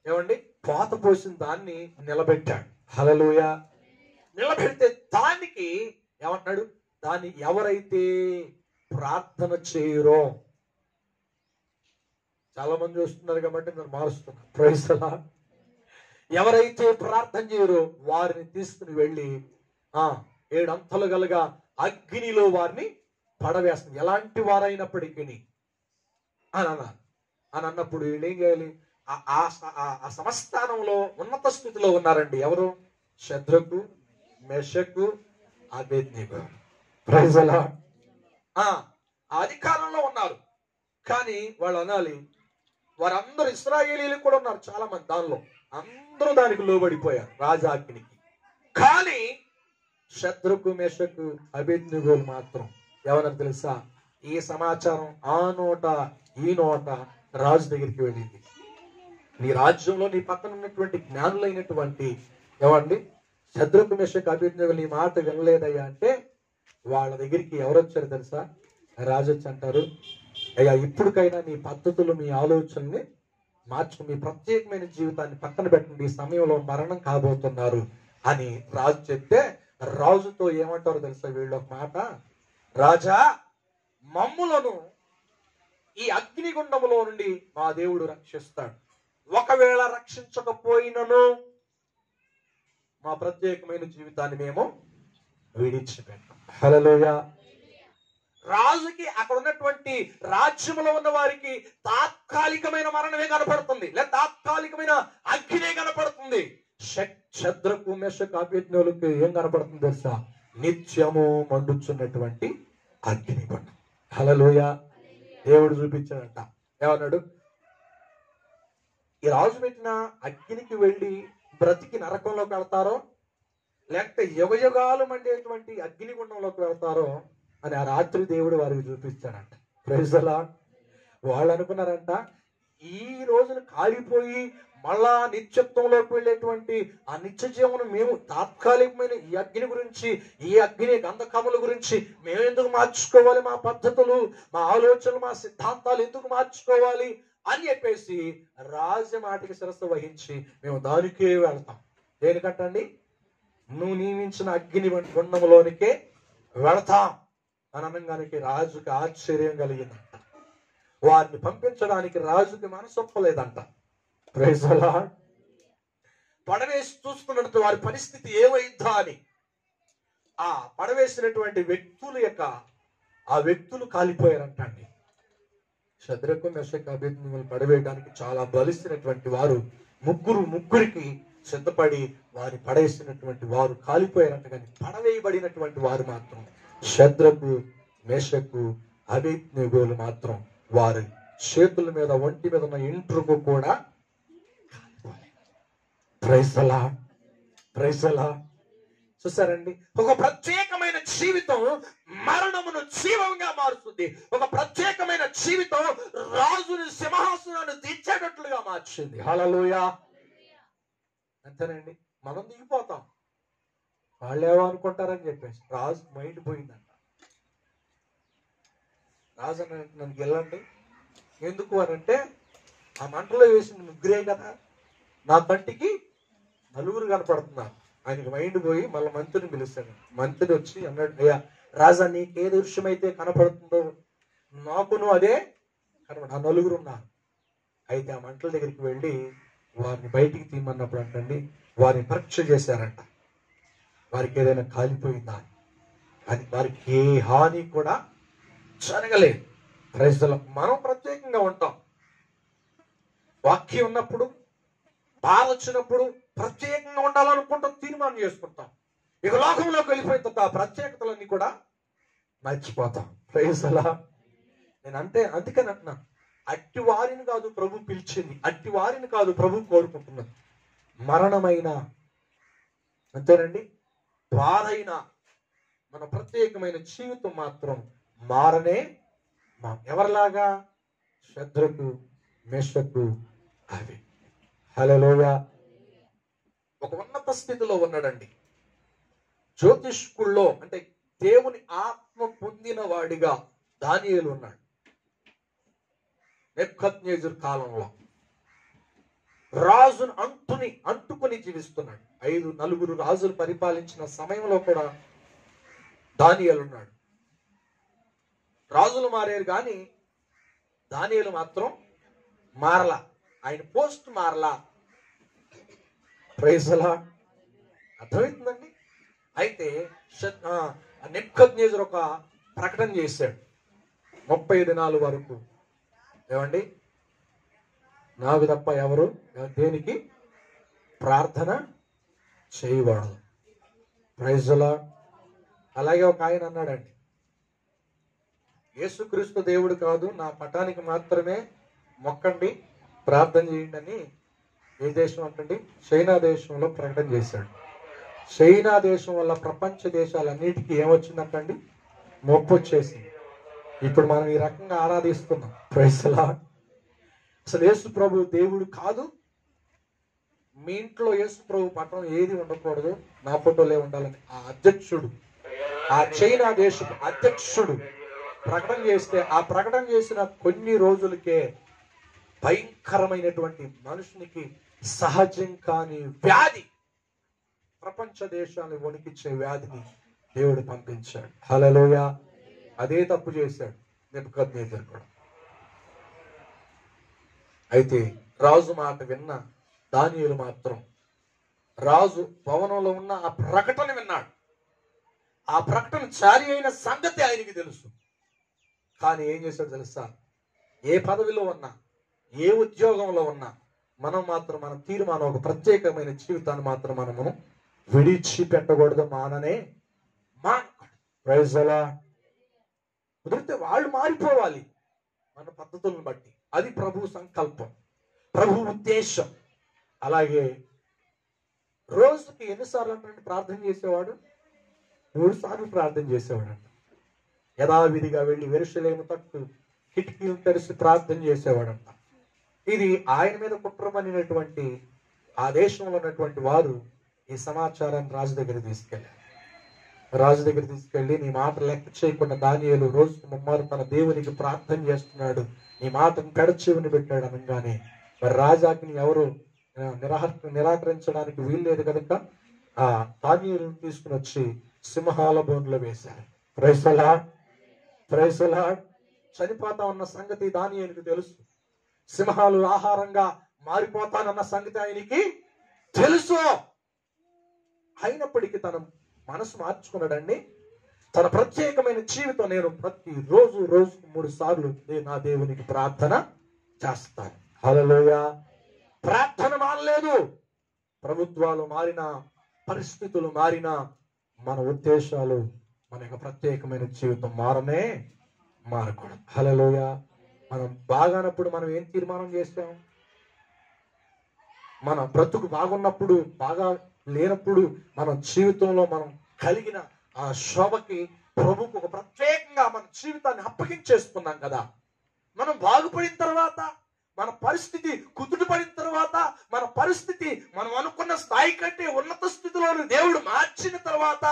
ఏమండి పోత పోసిన దాన్ని నిలబెట్టాడు. హల్లెలూయా. నిలబెడితే దానికి ఏమంటున్నాడు? దాన్ని ఎవరైతే ప్రార్థన చేయరో, చాలా మంది చూస్తున్నారు కాబట్టి నేను మారుస్తున్నా. Praise the lord. ఎవరైతే ప్రార్థన చేయరో వారిని తీసుకుని వెళ్ళి 7 అంతలు గలగా అగ్నిలో వారిని పడవేస్తుంది. ఎలాంటి వారైనప్పటికీ అని అన్నప్పుడు వీళ్ళు ఏం చేయాలి? ఆ సంస్థానంలో ఉన్నత స్థితిలో ఉన్నారండి. ఎవరు? షద్రకు, మెషకు, అబేద్నెగో. Praise the Lord. ఆ అధికారంలో ఉన్నారు. కానీ వాళ్ళు అనాలి, వారందరూ ఇశ్రాయేలీలు కూడా ఉన్నారు చాలా మంది, దానిలో అందరూ దానికి లోబడిపోయారు రాజాగ్నికి. కానీ షద్రకు, మెషకు, అబేద్నెగోలు మాత్రం ఎవరని తెలుసా? ఈ సమాచారం ఆ నోట ఈ నోట రాజు దగ్గరికి వెళ్ళింది. నీ రాజ్యంలో నీ పక్కన ఉన్నటువంటి జ్ఞానులైనటువంటి ఏమండి షద్రకు, మెషకు, అబేద్నెగోలు నీ మాట వినలేదయ్యా అంటే వాళ్ళ దగ్గరికి ఎవరు వచ్చారు తెలుసా? రాజు వచ్చి అంటారు, అయ్యా ఇప్పటికైనా మీ పద్ధతులు, మీ ఆలోచనని మార్చుకుని మీ ప్రత్యేకమైన జీవితాన్ని పక్కన పెట్టండి, ఈ సమయంలో మరణం కాబోతున్నారు అని రాజు చెప్తే, రాజుతో ఏమంటారో తెలుసా వీళ్ళు ఒక మాట? రాజా, మమ్ములను ఈ అగ్నిగుండములో నుండి మా దేవుడు రక్షిస్తాడు. ఒకవేళ రక్షించకపోయినను మా ప్రత్యేకమైన జీవితాన్ని మేము విడిచిపెట్టాం. హల్లెలూయా. రాజుకి అక్కడ ఉన్నటువంటి రాజ్యంలో ఉన్న వారికి తాత్కాలికమైన మరణమే కనపడుతుంది, లేదా తాత్కాలికమైన అగ్నే కనపడుతుంది. శద్రకు మెషకు అబేద్నెగోలకు ఏం కనపడుతుంది తెలుసా? నిత్యము మండుచున్నటువంటి అగ్ని కొండ. హల్లెలూయా. దేవుడు చూపించాడంట. ఏమన్నాడు? ఈ రాజు పెట్టిన అగ్నికి వెళ్ళి బ్రతికి నరకంలోకి వెళ్తారో, లేకపోతే యుగయుగాలు మండేటువంటి అగ్నిగుండంలోకి వెళ్తారో అని ఆ రాత్రి దేవుడు వారికి చూపించాడంట. Praise the Lord. వాళ్ళు అనుకున్నారంట, ఈ రోజున కాలిపోయి మళ్ళా నిత్యత్వంలోకి వెళ్ళేటువంటి ఆ నిత్య జీవనం మేము తాత్కాలికమైన ఈ అగ్ని గురించి, ఈ అగ్ని గంధకముల గురించి మేము ఎందుకు మార్చుకోవాలి? మా పద్ధతులు, మా ఆలోచనలు, మా సిద్ధాంతాలు ఎందుకు మార్చుకోవాలి అని చెప్పేసి రాజమాటికి శిరస్సు వహించి మేము దానికే వెళ్తాం. దేనికంటండి? నువ్వు నియమించిన అగ్ని గుండంలోనికే వెళతాం అని అనగానికి రాజుకి ఆశ్చర్యం కలిగిందంట. వారిని పంపించడానికి రాజుకి మనసొప్పలేదంట. Praise the Lord. పడవేసి చూసుకున్నట్టు వారి పరిస్థితి ఏమైందా అని. ఆ పడవేసినటువంటి ఆ వ్యక్తులు కాలిపోయారంటండి. శద్రకు మెషకు అబేద్నెగోలను పడవేయడానికి చాలా బలిసినటువంటి వారు ముగ్గురికి సిద్ధపడి వారి పడేసినటువంటి వారు కాలిపోయారంట. కానీ పడవేయబడినటువంటి వారు మాత్రం శద్రకు మెషకు అబేద్నెగోలు మాత్రం వారి చేతుల మీద, ఒంటి మీద ఉన్న ఇంట్రుకు కూడా కాలిపోలేదు. Praise the lord. Praise the Lord. చూసారండి, ఒక ప్రత్యేకమైన జీవితం మరణమును జీవంగా మారుస్తుంది. ఒక ప్రత్యేకమైన జీవితం రాజుని సింహాసనాన్ని దించేటట్లుగా మార్చింది. హల్లెలూయా. అంతేనండి. మనం దిగిపోతాం, వాళ్ళేమో అనుకుంటారని చెప్పేసి రాజు మైండ్ పోయిందంట. రాజు నన్ను వెళ్ళండి. ఎందుకు అని అంటే, ఆ మంటలో వేసిన ముగ్గురే కదా, నా కంటికి నలుగురు కనపడుతున్నారు. ఆయనకి మైండ్ పోయి మళ్ళీ మంత్రిని పిలుస్తాడు. మంత్రి వచ్చి అన్నాడు, అయ్యా రాజా, నీకే దృశ్యమైతే కనపడుతుందో నాకును అదే కనపడు. ఆ నలుగురు ఉన్నారు. అయితే ఆ మంటల దగ్గరికి వెళ్ళి వారిని బయటికి తీయమన్నప్పుడు అంటండి, వారిని పరీక్ష చేశారంట. వారికి ఏదైనా కాలిపోయిందా అని. వారికి ఏ హాని కూడా జరగలేదు. Praise the lord. మనం ప్రత్యేకంగా ఉంటాం. వాక్యం ఉన్నప్పుడు, బాధ వచ్చినప్పుడు ప్రత్యేకంగా ఉండాలనుకుంటాం, తీర్మానం చేసుకుంటాం. ఇక లోకంలోకి వెళ్ళిపోయిన తర్వాత ఆ ప్రత్యేకతలన్నీ కూడా మర్చిపోతాం. Praise the lord. నేను అందుకని అంటున్నా, అట్టి వారిని కాదు ప్రభు పిలిచింది, అట్టి వారిని కాదు ప్రభు కోరుకుంటున్నది. మరణమైన, అంతేనండి, బాధైన మన ప్రత్యేకమైన జీవితం మాత్రం మారనే ఎవరిలాగా? శద్రకు మెషకు అవి. హల్లెలూయా. ఒక ఉన్నత స్థితిలో ఉన్నాడండి. జ్యోతిష్కుల్లో అంటే దేవుని ఆత్మ పొందిన వాడిగా దానియేలు ఉన్నాడు. నెబుకద్నెజరు కాలంలో రాజును అంటుకుని జీవిస్తున్నాడు. 4 రాజులు పరిపాలించిన సమయంలో కూడా దానియేలు ఉన్నాడు. రాజులు మారారు కానీ దానియేలు మాత్రం మారలా. ఆయన పోస్ట్ మారలా. Praise the Lord. అర్థమవుతుందండి. అయితే నెబుకద్నెజరు ఒక ప్రకటన చేశాడు, 30 దినాల వరకు ఏమండి, నాకు తప్ప ఎవరు దేనికి ప్రార్థన చేయకూడదు. Praise the lord. అలాగే ఒక ఆయన అన్నాడండి, యేసుక్రీస్తు దేవుడు కాదు, నా పటానికి మాత్రమే మొక్కండి, ప్రార్థన చేయండి అని. ఏ దేశం అంటండి? చైనా దేశంలో ప్రకటన చేశాడు. చైనా దేశం వల్ల ప్రపంచ దేశాలన్నిటికీ ఏమొచ్చిందంటండి? మొప్పు వచ్చేసింది. ఇప్పుడు మనం ఈ రకంగా ఆరాధిస్తున్నాం. Praise the lord. అసలు యేసు ప్రభు దేవుడు కాదు, మీ ఇంట్లో యేసు ప్రభు పట్టణం ఏది ఉండకూడదు, నా ఫోటోలే ఉండాలని ఆ అధ్యక్షుడు, ఆ చైనా దేశపు అధ్యక్షుడు ప్రకటన చేస్తే, ఆ ప్రకటన చేసిన కొన్ని రోజులకే భయంకరమైనటువంటి మనుషునికి సహజం కాని వ్యాధి, ప్రపంచ దేశాన్ని వణికించే వ్యాధిని దేవుడు పంపించాడు. హల్లెలూయా. అదే తప్పు చేశాడు నెబుకద్నెజరు కూడా. అయితే రాజు మాట విన్న దానియేలు మాత్రం రాజు భవనంలో ఉన్న ఆ ప్రకటన విన్నాడు. ఆ ప్రకటన జారీ అయిన సంగతి ఆయనకి తెలుసు. కానీ ఏం చేశాడు తెలుసా? ఏ పదవిలో ఉన్నా, ఏ ఉద్యోగంలో ఉన్నా, మనం మాత్రం మన తీర్మానం, ఒక ప్రత్యేకమైన జీవితాన్ని మాత్రం మనము విడిచిపెట్టకూడదు. ప్రైజ్ అలా కుదిరితే వాళ్ళు మారిపోవాలి మన పద్ధతులను బట్టి. అది ప్రభు సంకల్పం, ప్రభు ఉద్దేశం. అలాగే రోజుకి ఎన్నిసార్లు అంటే ప్రార్థన చేసేవాడు? 3 సార్లు ప్రార్థన చేసేవాడు అంట. యథావిధిగా వెళ్ళి యెరూషలేము తట్టు కిటికీలు తెరిచి ప్రార్థన చేసేవాడంట. ఇది ఆయన మీద కుట్రమనినటువంటి ఆ దేశంలో ఉన్నటువంటి వారు ఈ సమాచారాన్ని రాజు దగ్గర తీసుకెళ్ళి నీ మాట లెక్క చేయకుండా దానియేలు రోజుకు 3 మార్లు తన దేవునికి ప్రార్థన చేస్తున్నాడు, నీ మాటను పెడచెవిని పెట్టాడు అనగానే మరి రాజాకి ఎవరు నిరాకరించడానికి వీల్లేదు కనుక ఆ దానియేలును తీసుకుని వచ్చి సింహాల బోన్లో వేశారు. Praise the lord. చనిపోతా ఉన్న సంగతి దానియేలుకు తెలుసు. సింహాలు ఆహారంగా మారిపోతానన్న సంగతి ఆయనకి తెలుసు. అయినప్పటికీ తన మనసు మార్చుకున్నాడండి. తన ప్రత్యేకమైన జీవితం, నేను ప్రతి రోజుకు 3 సార్లు నా దేవునికి ప్రార్థన చేస్తాను. హల్లెలూయా. ప్రార్థన మానలేదు. ప్రభుత్వాలు మారినా, పరిస్థితులు మారినా, మన ఉద్దేశాలు, మన యొక్క ప్రత్యేకమైన జీవితం మారకూడదు. హల్లెలూయా. మనం బాగానప్పుడు మనం ఏం తీర్మానం చేస్తాం? మన బ్రతుకు బాగున్నప్పుడు, బాగా లేనప్పుడు, మన జీవితంలో మనం కలిగిన ఆ శోభకి ప్రభువుకు ఒక ప్రత్యేకంగా మన జీవితాన్ని అప్పగించేసుకున్నాం కదా. మనం బాగుపడిన తర్వాత, మన పరిస్థితి కుదుటపడిన తర్వాత, మన పరిస్థితి మనం అనుకున్న స్థాయి కంటే ఉన్నత స్థితిలోని దేవుడు మార్చిన తర్వాత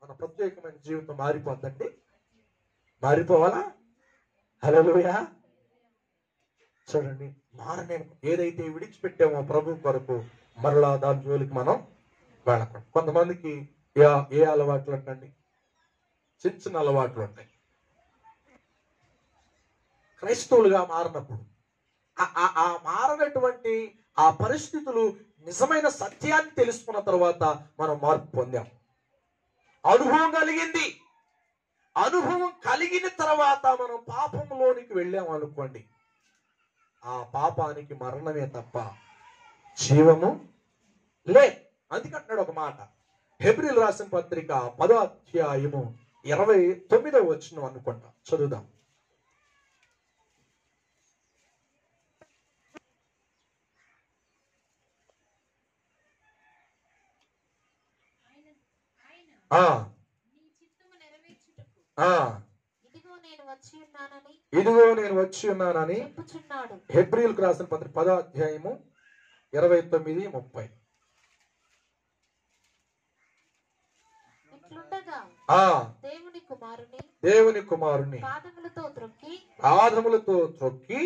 మన ప్రత్యేకమైన జీవితం మారిపోద్దండి. మారిపోవాలా? హల్లెలూయా. చూడండి, ఏదైతే విడిచిపెట్టామో ప్రభు కొరకు మరలా దాని జోలికి మనం వెళ్ళకూడదు. కొంతమందికి ఏ అలవాట్లు అంటండి? చిన్న అలవాట్లు ఉంటాయి. క్రైస్తవులుగా మారినప్పుడు ఆ మారినటువంటి ఆ పరిస్థితులు నిజమైన సత్యాన్ని తెలుసుకున్న తర్వాత మనం మార్పు పొందాం. అనుభవం కలిగింది. అనుభవం కలిగిన తర్వాత మనం పాపంలోనికి వెళ్ళాం అనుకోండి, ఆ పాపానికి మరణమే తప్ప జీవము లేదు. అందుకంటున్నాడు ఒక మాట, హెబ్రీయులు రాసిన పత్రిక 10వ అధ్యాయము 29వ వచనం అనుకుంటా, చదువుదాం. ఇదిగో నేను వచ్చి ఉన్నానని హెబ్రీయులకు రాసిన పత్రిక 10వ అధ్యాయము 29, 30. దేవుని కుమారుని పాదములతో త్రొక్కి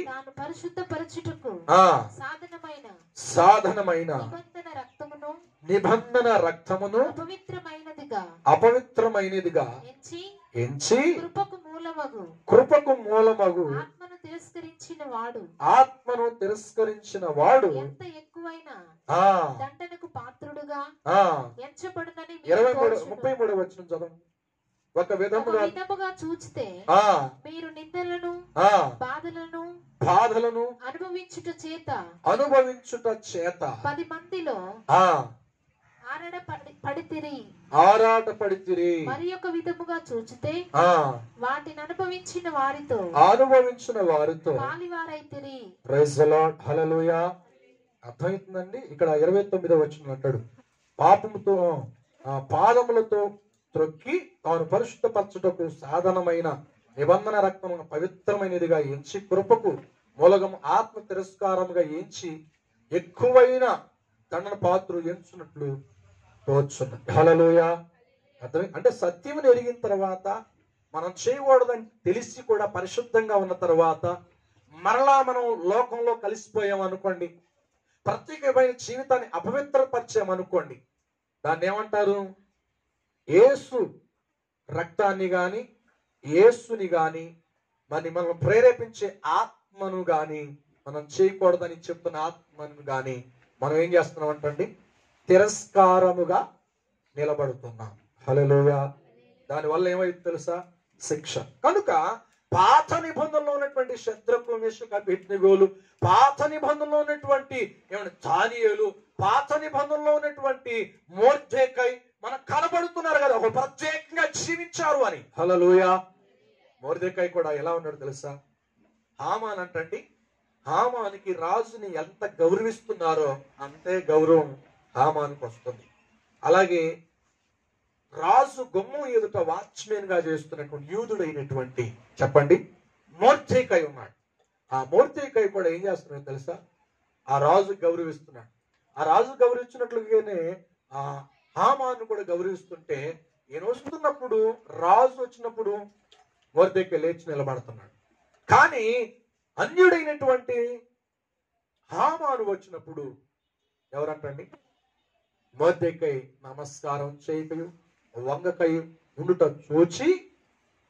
సాధనమైన నిబంధన రక్తమును అపవిత్రమైనదిగా ఎంచి కృపకు మూలమగు ఆత్మను తిరస్కరించిన వాడు ఎంత ఎక్కువైన దండనకు పాత్రుడుగా ఎంచబడునని 33వ వచనం చదువు. ఒక విధముగా చూస్తే మీరు నిందలను బాధలను అనుభవించుట చేత 10 మందిలో ఆరాటపడితిరి. మరి ఒక విధముగా చూచితే వాటిని అనుభవించిన వారితో పాలివారైతిరి. Praise the Lord. హల్లెలూయా. అర్థమవుతుందండి? ఇక్కడ 29వ వచనం అంటాడు, పాదములతో త్రొక్కి తాను పరిశుద్ధపరచుటకు సాధనమైన నిబంధన రక్తమును పవిత్రమైనదిగా ఎంచి కృపకు మూలగము ఆత్మ తిరస్కారముగా ఎంచి ఎక్కువైన దండన పాత్ర ఎంచున్నట్లు తోచున్నది. హల్లెలూయా. అంటే సత్యమును ఎరిగిన తర్వాత, మనం చేయకూడదని తెలిసి కూడా పరిశుద్ధంగా ఉన్న తర్వాత మరలా మనం లోకంలో కలిసిపోయాం అనుకోండి, ప్రత్యేకమైన జీవితాన్ని అపవిత్రపరిచామనుకోండి, దాన్ని ఏమంటారు? యేసు రక్తాన్ని గాని, యేసుని గాని, మరి మనం ప్రేరేపించే ఆత్మను గాని, మనం చేయకూడదని చెప్తున్న ఆత్మను గాని మనం ఏం చేస్తున్నాం అంటండి? తిరస్కారముగా నిలబడుతున్నాం. హల్లెలూయా. దానివల్ల ఏమైంది తెలుసా? శిక్ష. కనుక పాత నిబంధనలో ఉన్నటువంటి శద్రకు మేషకు అబేద్నెగోలు, పాత నిబంధనలో ఉన్నటువంటి దానియేలు, పాత నిబంధనలో ఉన్నటువంటి మొర్దెకై మనకు కనబడుతున్నారు కదా, ఒక ప్రత్యేకంగా జీవించారు అని. హల్లెలూయా. మొర్దెకై కూడా ఎలా ఉన్నాడు తెలుసా? హామాన్ అంటండి, హామానికి రాజుని ఎంత గౌరవిస్తున్నారో అంతే గౌరవం హామానికి వస్తుంది. అలాగే రాజు గుమ్మం ఎదుట వాచ్మెన్ గా చేస్తున్నటువంటి యూదుడైనటువంటి చెప్పండి మొర్దెకై ఉన్నాడు. ఆ మొర్దెకై కూడా ఏం చేస్తున్నాడు తెలుసా? ఆ రాజు గౌరవిస్తున్నాడు. ఆ రాజు గౌరవించినట్లుగానే ఆ హామాను కూడా గౌరవిస్తుంటే, ఈయన వస్తున్నప్పుడు, రాజు వచ్చినప్పుడు మొర్దెకై లేచి నిలబడుతున్నాడు. కానీ అన్యుడైనటువంటి హామాను వచ్చినప్పుడు ఎవరంటండి? మొర్దెకై నమస్కారం చేయకయు వంగకయు ఉండుట చూచి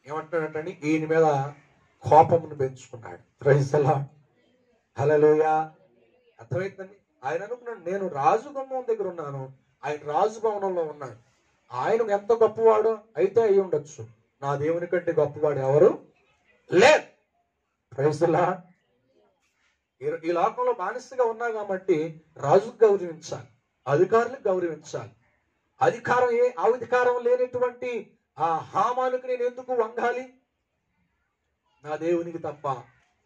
ఏమంటున్నాడంటండి? ఈయన మీద కోపమును పెంచుకున్నాడు. Praise the Lord. హల్లెలూయా. అర్థమైందండి? ఆయన అనుకున్నాడు, నేను రాజు గుమ్మం దగ్గర ఉన్నాను, ఆయన రాజు భవనంలో ఉన్నాడు, ఆయన ఎంత గొప్పవాడు అయితే అయి ఉండొచ్చు, నా దేవుని కంటే గొప్పవాడు ఎవరు లేదు. Praise the lord. ఈ లోకంలో బానిసగా ఉన్నా కాబట్టి రాజుకు గౌరవించాలి, అధికారులకు గౌరవించాలి. అధికారం లేనటువంటి ఆ హామానుకు నేను ఎందుకు వంగాలి? నా దేవునికి తప్ప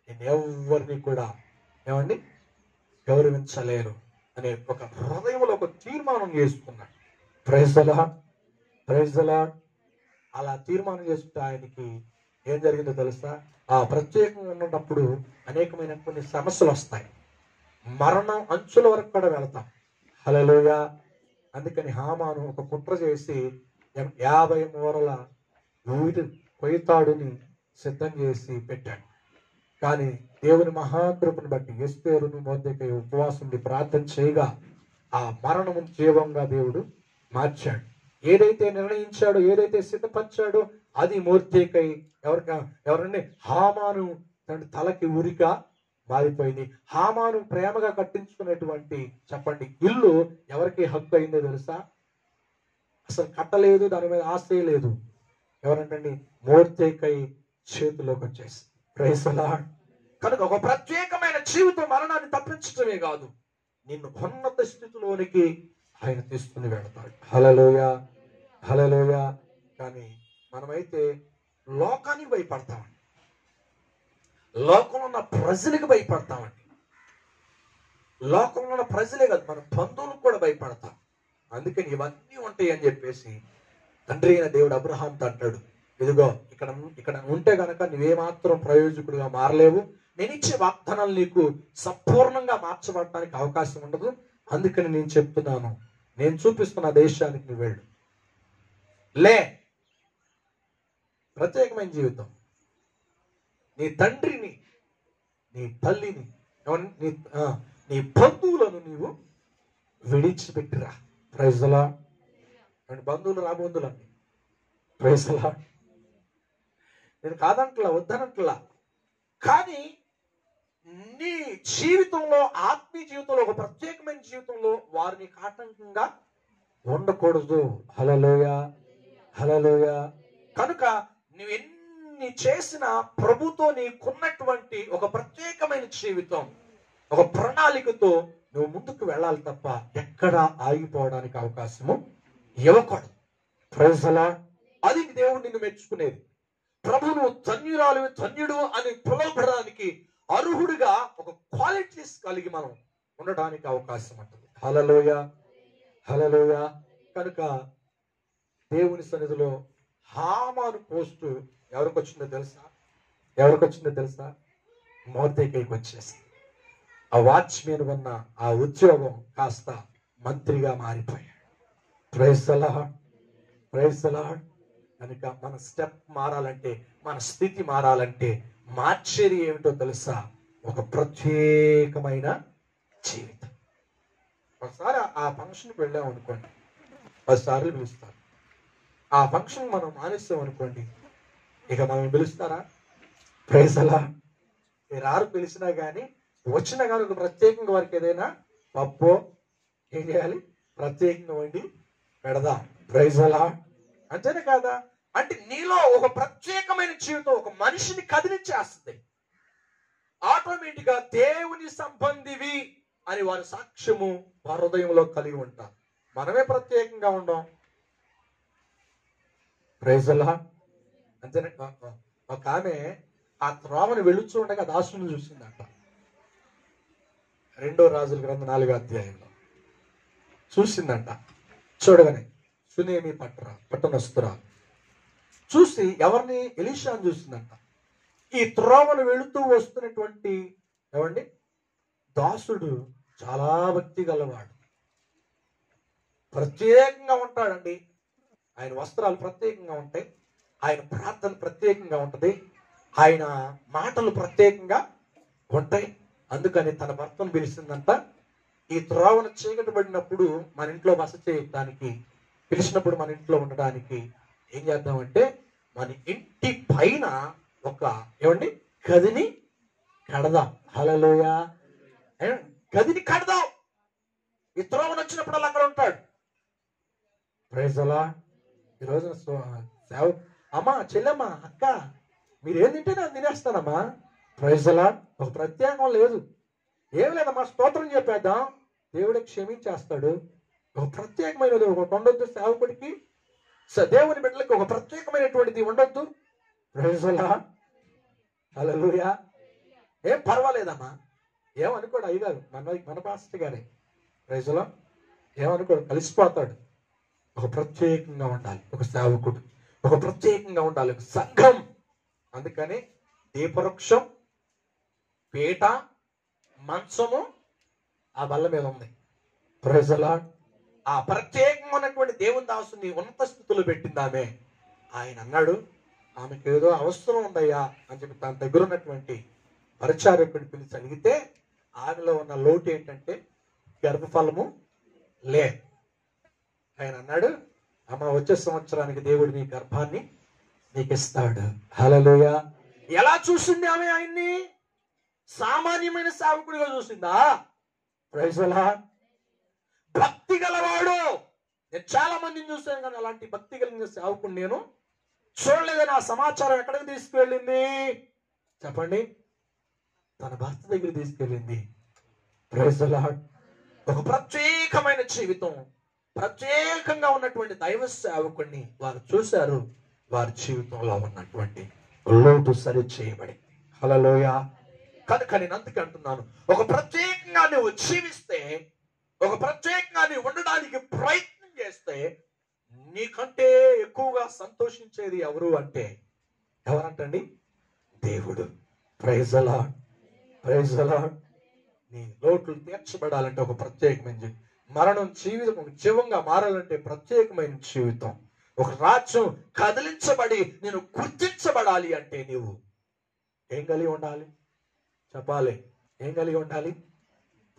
నేను ఎవరిని కూడా ఏమండి గౌరవించలేను అనే ఒక హృదయంలో ఒక తీర్మానం చేసుకున్నాడు. Praise the lord. Praise the lord. అలా తీర్మానం చేసుకుంటే ఆయనకి ఏం జరిగిందో తెలుసా? ఆ ప్రత్యేకంగా ఉన్నప్పుడు అనేకమైన కొన్ని సమస్యలు వస్తాయి, మరణం అంచుల వరకు కూడా వెళతాం. హల్లెలూయా. అందుకని హామాను ఒక కుట్ర చేసి 50 మూరల కొయ్యతాడుని సిద్ధం చేసి పెట్టాడు. కానీ దేవుని మహాకృపను బట్టి ఎస్తేరును మొర్దెకై ఉపవాసం ఉండి ప్రార్థన చేయగా ఆ మరణము జీవంగా దేవుడు మార్చాడు. ఏదైతే నిర్ణయించాడో, ఏదైతే సిద్ధపరిచాడో అది మొర్దెకై ఎవరండి హామాను తలకి ఉరిగా మారిపోయింది. హామాను ప్రేమగా కట్టించుకునేటువంటి చెప్పండి ఇల్లు ఎవరికి హక్కు అయిందో తెలుసా? అసలు కట్టలేదు, దాని మీద ఆశ లేదు. ఎవరంటండి? మొర్దెకై చేతిలోకి వచ్చేసి. Praise the lord. కనుక ఒక ప్రత్యేకమైన జీవితం మరణాన్ని తప్పించడమే కాదు, నిన్ను ఉన్నత స్థితిలోనికి ఆయన తీసుకుని వెళతాడు. హల్లెలూయా. హల్లెలూయా. కానీ మనమైతే లోకానికి భయపడతామండి, లోకంలో ఉన్న ప్రజలకు భయపడతామండి. లోకంలో ఉన్న ప్రజలే కాదు, మన బంధువులకు కూడా భయపడతాం. అందుకని ఇవన్నీ ఉంటాయి అని చెప్పేసి తండ్రి అయిన దేవుడు అబ్రహాంతో అంటాడు, ఇదిగో ఇక్కడ ఉంటే గనక నువ్వేమాత్రం ప్రయోజకుడిగా మారలేవు, నేను ఇచ్చే వాగ్దానాలు నీకు సంపూర్ణంగా మార్చబడటానికి అవకాశం ఉండదు, అందుకని నేను చెప్తున్నాను, నేను చూపిస్తున్న దేశానికి నువ్వు వెళ్ళు. లే, ప్రత్యేకమైన జీవితం. నీ తండ్రిని, నీ తల్లిని, నీ బంధువులను నీవు విడిచిపెట్టిరా. Praise the Lord. అండ్ బంధువులు రాబంధువులండి. Praise the lord. నేను కాదంటలా, వద్దనంటలా. కానీ నీ జీవితంలో, ఆత్మీయ జీవితంలో, ఒక ప్రత్యేకమైన జీవితంలో వారిని ఆటంకంగా ఉండకూడదు. హల్లెలూయా. హల్లెలూయా. కనుక నువ్వెన్ని చేసిన ప్రభుతో నీకున్నటువంటి ఒక ప్రత్యేకమైన జీవితం, ఒక ప్రణాళికతో నువ్వు ముందుకు వెళ్ళాలి తప్ప ఎక్కడ ఆగిపోవడానికి అవకాశము ఇవ్వకూడదు. Praise the lord. అది దేవుడు నిన్ను మెచ్చుకునేది. ప్రభు నువ్వు ధన్యుడు అని పిలువబడడానికి అర్హుడిగా ఒక క్వాలిటీస్ కలిగి మనం ఉండడానికి అవకాశం ఉంటుంది. హల్లెలూయా. హల్లెలూయా. కనుక దేవుని సన్నిధిలో హామాను పోస్టు ఎవరికి వచ్చిందో తెలుసా? మొర్దెకైకి వచ్చేసి ఆ వాచ్మెన్ ఉన్న ఆ ఉద్యోగం కాస్త మంత్రిగా మారిపోయాడు. Praise the lord. Praise the lord. కనుక మన స్టెప్ మారాలంటే, మన స్థితి మారాలంటే మార్చేది ఏమిటో తెలుసా? ఒక ప్రత్యేకమైన జీవితం. ఒకసారి ఆ ఫంక్షన్కి వెళ్ళాం అనుకోండి, 10 సార్లు పిలుస్తారు. ఆ ఫంక్షన్ మనం మానేస్తాం అనుకోండి, ఇక మనం పిలుస్తారా? Praise the Lord. మీరు ఆరు పిలిచినా కానీ, వచ్చినా కానీ ఒక ప్రత్యేకంగా వారికి ఏదైనా పప్పు ఏం చేయాలి? ప్రత్యేకంగా వండి పెడదాం. Praise the Lord. అంతేనే కాదా? అంటే నీలో ఒక ప్రత్యేకమైన జీవితం ఒక మనిషిని కదిలించేస్తుంది. ఆటోమేటిక్ గా దేవుని సంబంధివి అని వారి సాక్ష్యము వారి హృదయంలో కలిగి ఉంటారు. మనమే ప్రత్యేకంగా ఉండం. Praise the Lord. అంతేనే. ఒక ఆమె ఆ త్రోవను వెళుచూ ఉండగా దాసుని చూసిందంట. 2 రాజుల గ్రంథం 4వ అధ్యాయంలో చూసిందంట. చూడగానే సునేమి పట్టణస్తురా చూసి ఎవరిని? ఎలీషాను చూసిందంట. ఈ త్రోవను వెళుతూ వస్తున్నటువంటి ఏమండి దాసుడు చాలా భక్తి గలవాడు, ప్రత్యేకంగా ఉంటాడండి. ఆయన వస్త్రాలు ప్రత్యేకంగా ఉంటాయి, ఆయన ప్రార్థన ప్రత్యేకంగా ఉంటది, ఆయన మాటలు ప్రత్యేకంగా ఉంటాయి. అందుకని తన భర్తను పిలిచిందంట. ఈ త్రోవను చీకటి పడినప్పుడు మన ఇంట్లో బస చేయడానికి పిలిచినప్పుడు మన ఇంట్లో ఉండడానికి ఏం చేద్దామంటే మన ఇంటి పైన ఒక ఏమండి గదిని కడదాం. హల్లెలూయా. గదిని కడదాం. ఈ త్రోవను వచ్చినప్పుడు అక్కడ ఉంటాడు. Praise the lord. ఈ రోజున సేవ అమ్మా, చెల్లెమ్మా, అక్క మీరేం తింటే నేను తినేస్తానమ్మా. Praise the Lord. ఒక ప్రత్యేకం లేదు, ఏం లేదమ్మా. స్తోత్రం చెప్పేద్దాం, దేవుడే క్షమించేస్తాడు. ఒక ప్రత్యేకమైనది ఒకటి ఉండొద్దు సేవకుడికి, దేవుని బిడ్డలకి ఒక ప్రత్యేకమైనటువంటిది ఉండొద్దు. Praise the Lord. హల్లెలూయా. ఏం పర్వాలేదమ్మా, ఏమనుకోడు అయ్యగారు, మన పాస్టర్ గారే. Praise the Lord. ఏమనుకోడు, కలిసిపోతాడు. ఒక ప్రత్యేకంగా ఉండాలి ఒక సేవకుడు, ఒక ప్రత్యేకంగా ఉండాలి ఒక సంఘం. అందుకని దీపవృక్షం, పీట, మంచము ఆ బల్ల మీద ఉంది. Praise the Lord. ఆ ప్రత్యేకంగా ఉన్నటువంటి దేవుని దాసుని ఉన్నత స్థితిలో పెట్టింది ఆమె. ఆయన అన్నాడు, ఆమెకు ఏదో అవసరం ఉందయ్యా అని చెప్పి తన దగ్గర ఉన్నటువంటి పరిచారకుడిని పిలిచి అడిగితే ఆమెలో ఉన్న లోటు ఏంటంటే గర్భఫలము లే. ఆయన అన్నాడు, అమ్మ వచ్చే సంవత్సరానికి దేవుడు నీ గర్భాన్ని నీకు ఇస్తాడు. హల్లెలూయా. ఎలా చూసింది ఆమె ఆయన్ని? సామాన్యమైన సేవకుడిగా చూసిందా? Praise the Lord. భక్తి గలవాడు. నేను చాలా మందిని చూశాను, కానీ అలాంటి భక్తి కలిగిన సేవకుడు నేను చూడలేదని. ఆ సమాచారం ఎక్కడికి తీసుకువెళ్ళింది చెప్పండి? తన భర్త దగ్గర తీసుకెళ్ళింది. Praise the Lord. ఒక ప్రత్యేకమైన జీవితం, ప్రత్యేకంగా ఉన్నటువంటి దైవ సేవకుడిని వారు చూశారు. వారి జీవితంలో ఉన్నటువంటి లోటు సరి చేయబడింది. హల్లెలూయా. కనుక నేను అందుకే అంటున్నాను, ఒక ప్రత్యేకంగా నువ్వు జీవిస్తే, ఒక ప్రత్యేకంగా నువ్వు ఉండడానికి ప్రయత్నం చేస్తే నీకంటే ఎక్కువగా సంతోషించేది ఎవరు అంటే ఎవరంటండి? దేవుడు. Praise the lord. Praise the Lord. నీ లోట్లు తీర్చబడాలంటే ఒక ప్రత్యేకమైన మరణం జీవితం జీవంగా మారాలంటే ప్రత్యేకమైన జీవితం, ఒక రాజ్యం కదిలించబడి నేను గుర్తించబడాలి అంటే నీవు ఏం కలిగి ఉండాలి చెప్పాలి? ఏం కలిగి ఉండాలి?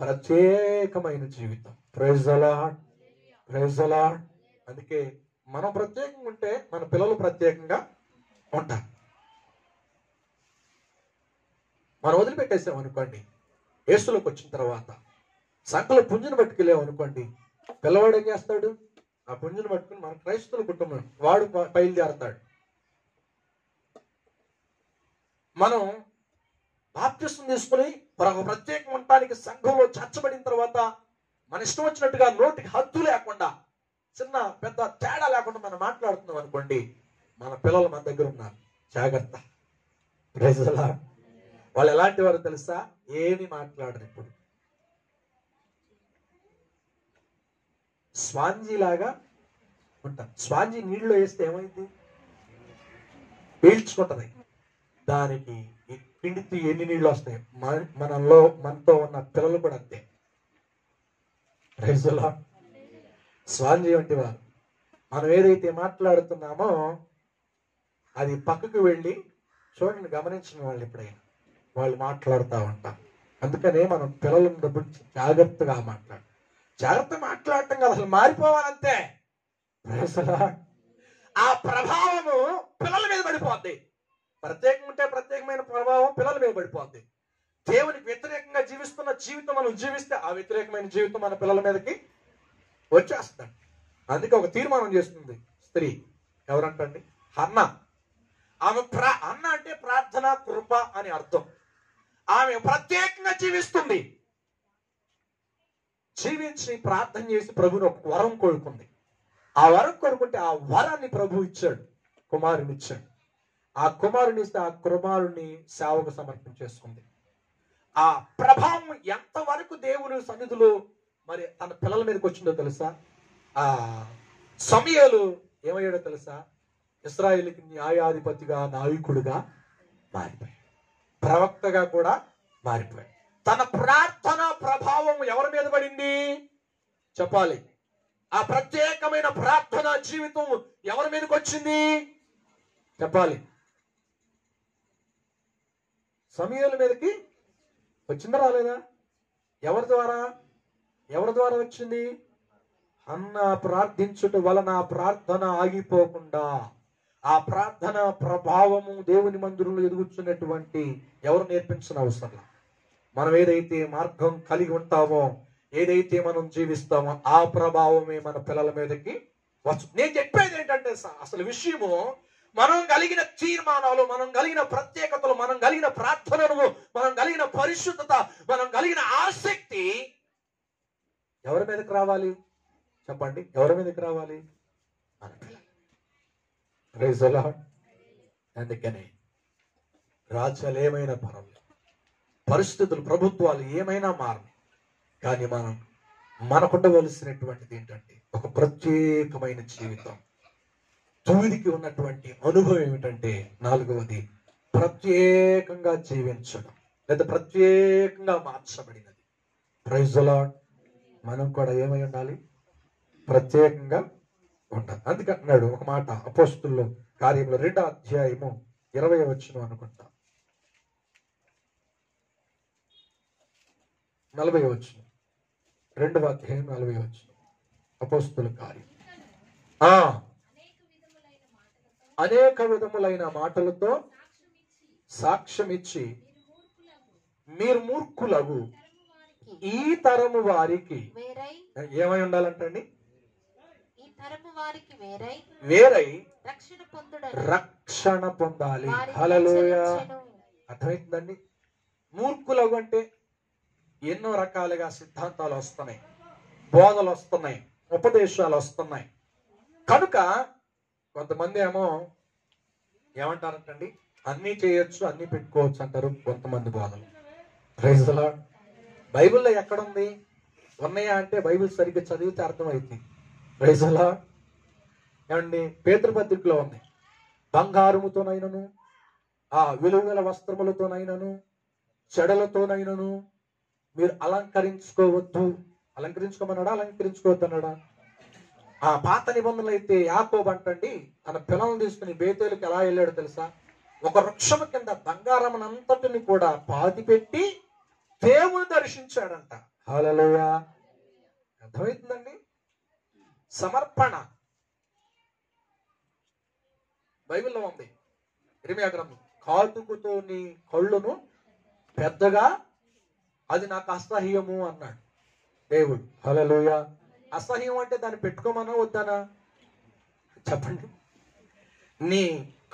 ప్రత్యేకమైన జీవితం. Praise the lord. Praise the Lord. అందుకే మనం ప్రత్యేకంగా ఉంటే మన పిల్లలు ప్రత్యేకంగా ఉంటారు. మనం వదిలిపెట్టేసాం అనుకోండి, యేసులోకి వచ్చిన తర్వాత సంకలో పుంజును పట్టుకెళ్ళాం అనుకోండి, పిల్లవాడు ఏం చేస్తాడు? ఆ పుంజును పట్టుకుని మన క్రైస్తవుల కుటుంబం వాడు బయలుదేరతాడు. మనం బాప్తిస్మం తీసుకుని ఒక ప్రత్యేకం ఉండటానికి సంఘంలో చేర్చబడిన తర్వాత మన ఇష్టం వచ్చినట్టుగా నోటికి హద్దు లేకుండా, చిన్న పెద్ద తేడా లేకుండా మనం మాట్లాడుతున్నాం అనుకోండి, మన పిల్లలు మన దగ్గర ఉన్నారు, జాగ్రత్త. Praise the Lord. వాళ్ళు ఎలాంటి వారు తెలుసా? ఏమి మాట్లాడరు. ఇప్పుడు స్వాంజీ లాగా ఉంటారు. స్వాంజీ నీళ్ళలో వేస్తే ఏమైంది? పీల్చుకుంటది. దానికి పిండితే ఎన్ని నీళ్ళు వస్తాయి? మనతో ఉన్న పిల్లలు కూడా అంతే. Praise the lord. స్వాంజీ వంటి వారు. మనం ఏదైతే మాట్లాడుతున్నామో అది పక్కకు వెళ్ళి చూడండి, గమనించిన వాళ్ళు ఎప్పుడైనా వాళ్ళు మాట్లాడుతూ ఉంటాం. అందుకనే మనం పిల్లలను గురించి జాగ్రత్తగా మాట్లాడటం కాదు, అసలు మారిపోవాలంతే. Praise the Lord. ఆ ప్రభావము పిల్లల మీద పడిపోద్ది. ప్రత్యేకంగా ఉంటే ప్రత్యేకమైన ప్రభావం పిల్లల మీద పడిపోద్ది. దేవునికి వ్యతిరేకంగా జీవిస్తున్న జీవితం మనం జీవిస్తే ఆ వ్యతిరేకమైన జీవితం మన పిల్లల మీదకి వచ్చేస్తాడు. అందుకే ఒక తీర్మానం చేస్తుంది స్త్రీ. ఎవరంటండి? అన్న. ఆమె అన్న అంటే ప్రార్థన, కృప అని అర్థం. ఆమె ప్రత్యేకంగా జీవిస్తుంది. జీవించి ప్రార్థన చేసి ప్రభుని ఒక వరం కోరుకుంది. ఆ వరం కోరుకుంటే ఆ వరాన్ని ప్రభు ఇచ్చాడు, కుమారుని ఇచ్చాడు. ఆ కుమారుని ఇస్తే ఆ కుమారుని సేవకు సమర్పించేసుకుంది. ఆ ప్రభావం ఎంతవరకు దేవుని సన్నిధిలో మరి తన పిల్లల మీదకి వచ్చిందో తెలుసా? ఆ సమూయేలు ఏమయ్యాడో తెలుసా? ఇశ్రాయేలుకి న్యాయాధిపతిగా, నాయకుడిగా మారిపోయాడు. ప్రవక్తగా కూడా మారిపోయాడు. తన ప్రార్థన ప్రభావం ఎవరి మీద పడింది చెప్పాలి? ఆ ప్రత్యేకమైన ప్రార్థన జీవితం ఎవరి మీదకి వచ్చింది చెప్పాలి? సమూయేలు మీదకి వచ్చిందా రాలేదా? ఎవరి ద్వారా వచ్చింది? అన్న ప్రార్థించుట వలన ప్రార్థన ఆగిపోకుండా ఆ ప్రార్థన ప్రభావము దేవుని మందిరంలో ఎదుగుతున్నటువంటి ఎవరు నేర్పించిన అవసరం. మనం ఏదైతే మార్గం కలిగి ఉంటామో, ఏదైతే మనం జీవిస్తామో ఆ ప్రభావమే మన పిల్లల మీదకి వచ్చు. నేను చెప్పేది ఏంటంటే అసలు విషయము, మనం కలిగిన తీర్మానాలు, మనం కలిగిన ప్రత్యేకతలు, మనం కలిగిన ప్రార్థనలు, మనం కలిగిన పరిశుద్ధత, మనం కలిగిన ఆసక్తి ఎవరి మీదకి రావాలి చెప్పండి? ఎవరి మీదకి రావాలి? మన పిల్లలు. Praise the Lord. అందుకనే రాజ్యాలు ఏమైనా పర్వాలేదు, పరిస్థితులు, ప్రభుత్వాలు ఏమైనా మారని, కానీ మనకుండవలసినటువంటిది ఏంటంటే ఒక ప్రత్యేకమైన జీవితం. తొమ్మిదికి ఉన్నటువంటి అనుభవం ఏమిటంటే, నాలుగవది ప్రత్యేకంగా జీవించడం, లేదా ప్రత్యేకంగా మార్చబడినది. Praise the lord. మనం కూడా ఏమై ఉండాలి? ప్రత్యేకంగా ఉండాలి. అందుకంటున్నాడు ఒక మాట అపోస్తుల కార్యములు 2వ అధ్యాయము 20వ వచనం అనుకుంటా, 40వ వచనం, 2వ అధ్యాయం 40వ వచనం. అపోస్తుల కార్యం. అనేక విధములైన మాటలతో సాక్ష్యం ఇచ్చి మీరు మూర్ఖులకు ఈ తరము వారికి ఏమై ఉండాలంటండి? వేరై రక్షణ పొందాలి. హల్లెలూయా. అర్థమవుతుందండి? మూర్ఖులకు అంటే ఎన్నో రకాలుగా సిద్ధాంతాలు వస్తున్నాయి, బోధలు వస్తున్నాయి, ఉపదేశాలు వస్తున్నాయి. కనుక కొంతమంది ఏమో ఏమంటారంటండి, అన్నీ చేయొచ్చు, అన్నీ పెట్టుకోవచ్చు అంటారు కొంతమంది బోధలు. Praise the Lord. బైబిల్లో ఎక్కడుంది? ఉన్నాయా అంటే బైబిల్ సరిగ్గా చదివితే అర్థమైంది. Praise the Lord. ఏమండి, పేతురు పత్రికలో ఉంది, బంగారముతోనైనను, ఆ విలువగల వస్త్రములతోనైనను, చెడలతోనైనను మీరు అలంకరించుకోవద్దు. అలంకరించుకోమన్నాడా? అలంకరించుకోవద్దు అన్నాడా? ఆ పాత నిబంధనలు అయితే యాకోబు అంటండి తన పిల్లలను తీసుకుని బేతేలుకి ఎలా వెళ్ళాడో తెలుసా? ఒక వృక్షము కింద బంగారమునంతటిని కూడా పాతి పెట్టి దేవుని దర్శించాడంట. హల్లెలూయా. అర్థమవుతుందండి? సమర్పణ బైబిల్లో ఉంది. ఇర్మీయా గ్రంథం, కాటుకుతో నీ కళ్ళును పెద్దగా, అది నాకు అసహ్యము అన్నాడు దేవుడు. హల్లెలూయా. అసహ్యం అంటే దాన్ని పెట్టుకోమన్నా వద్దానా చెప్పండి? నీ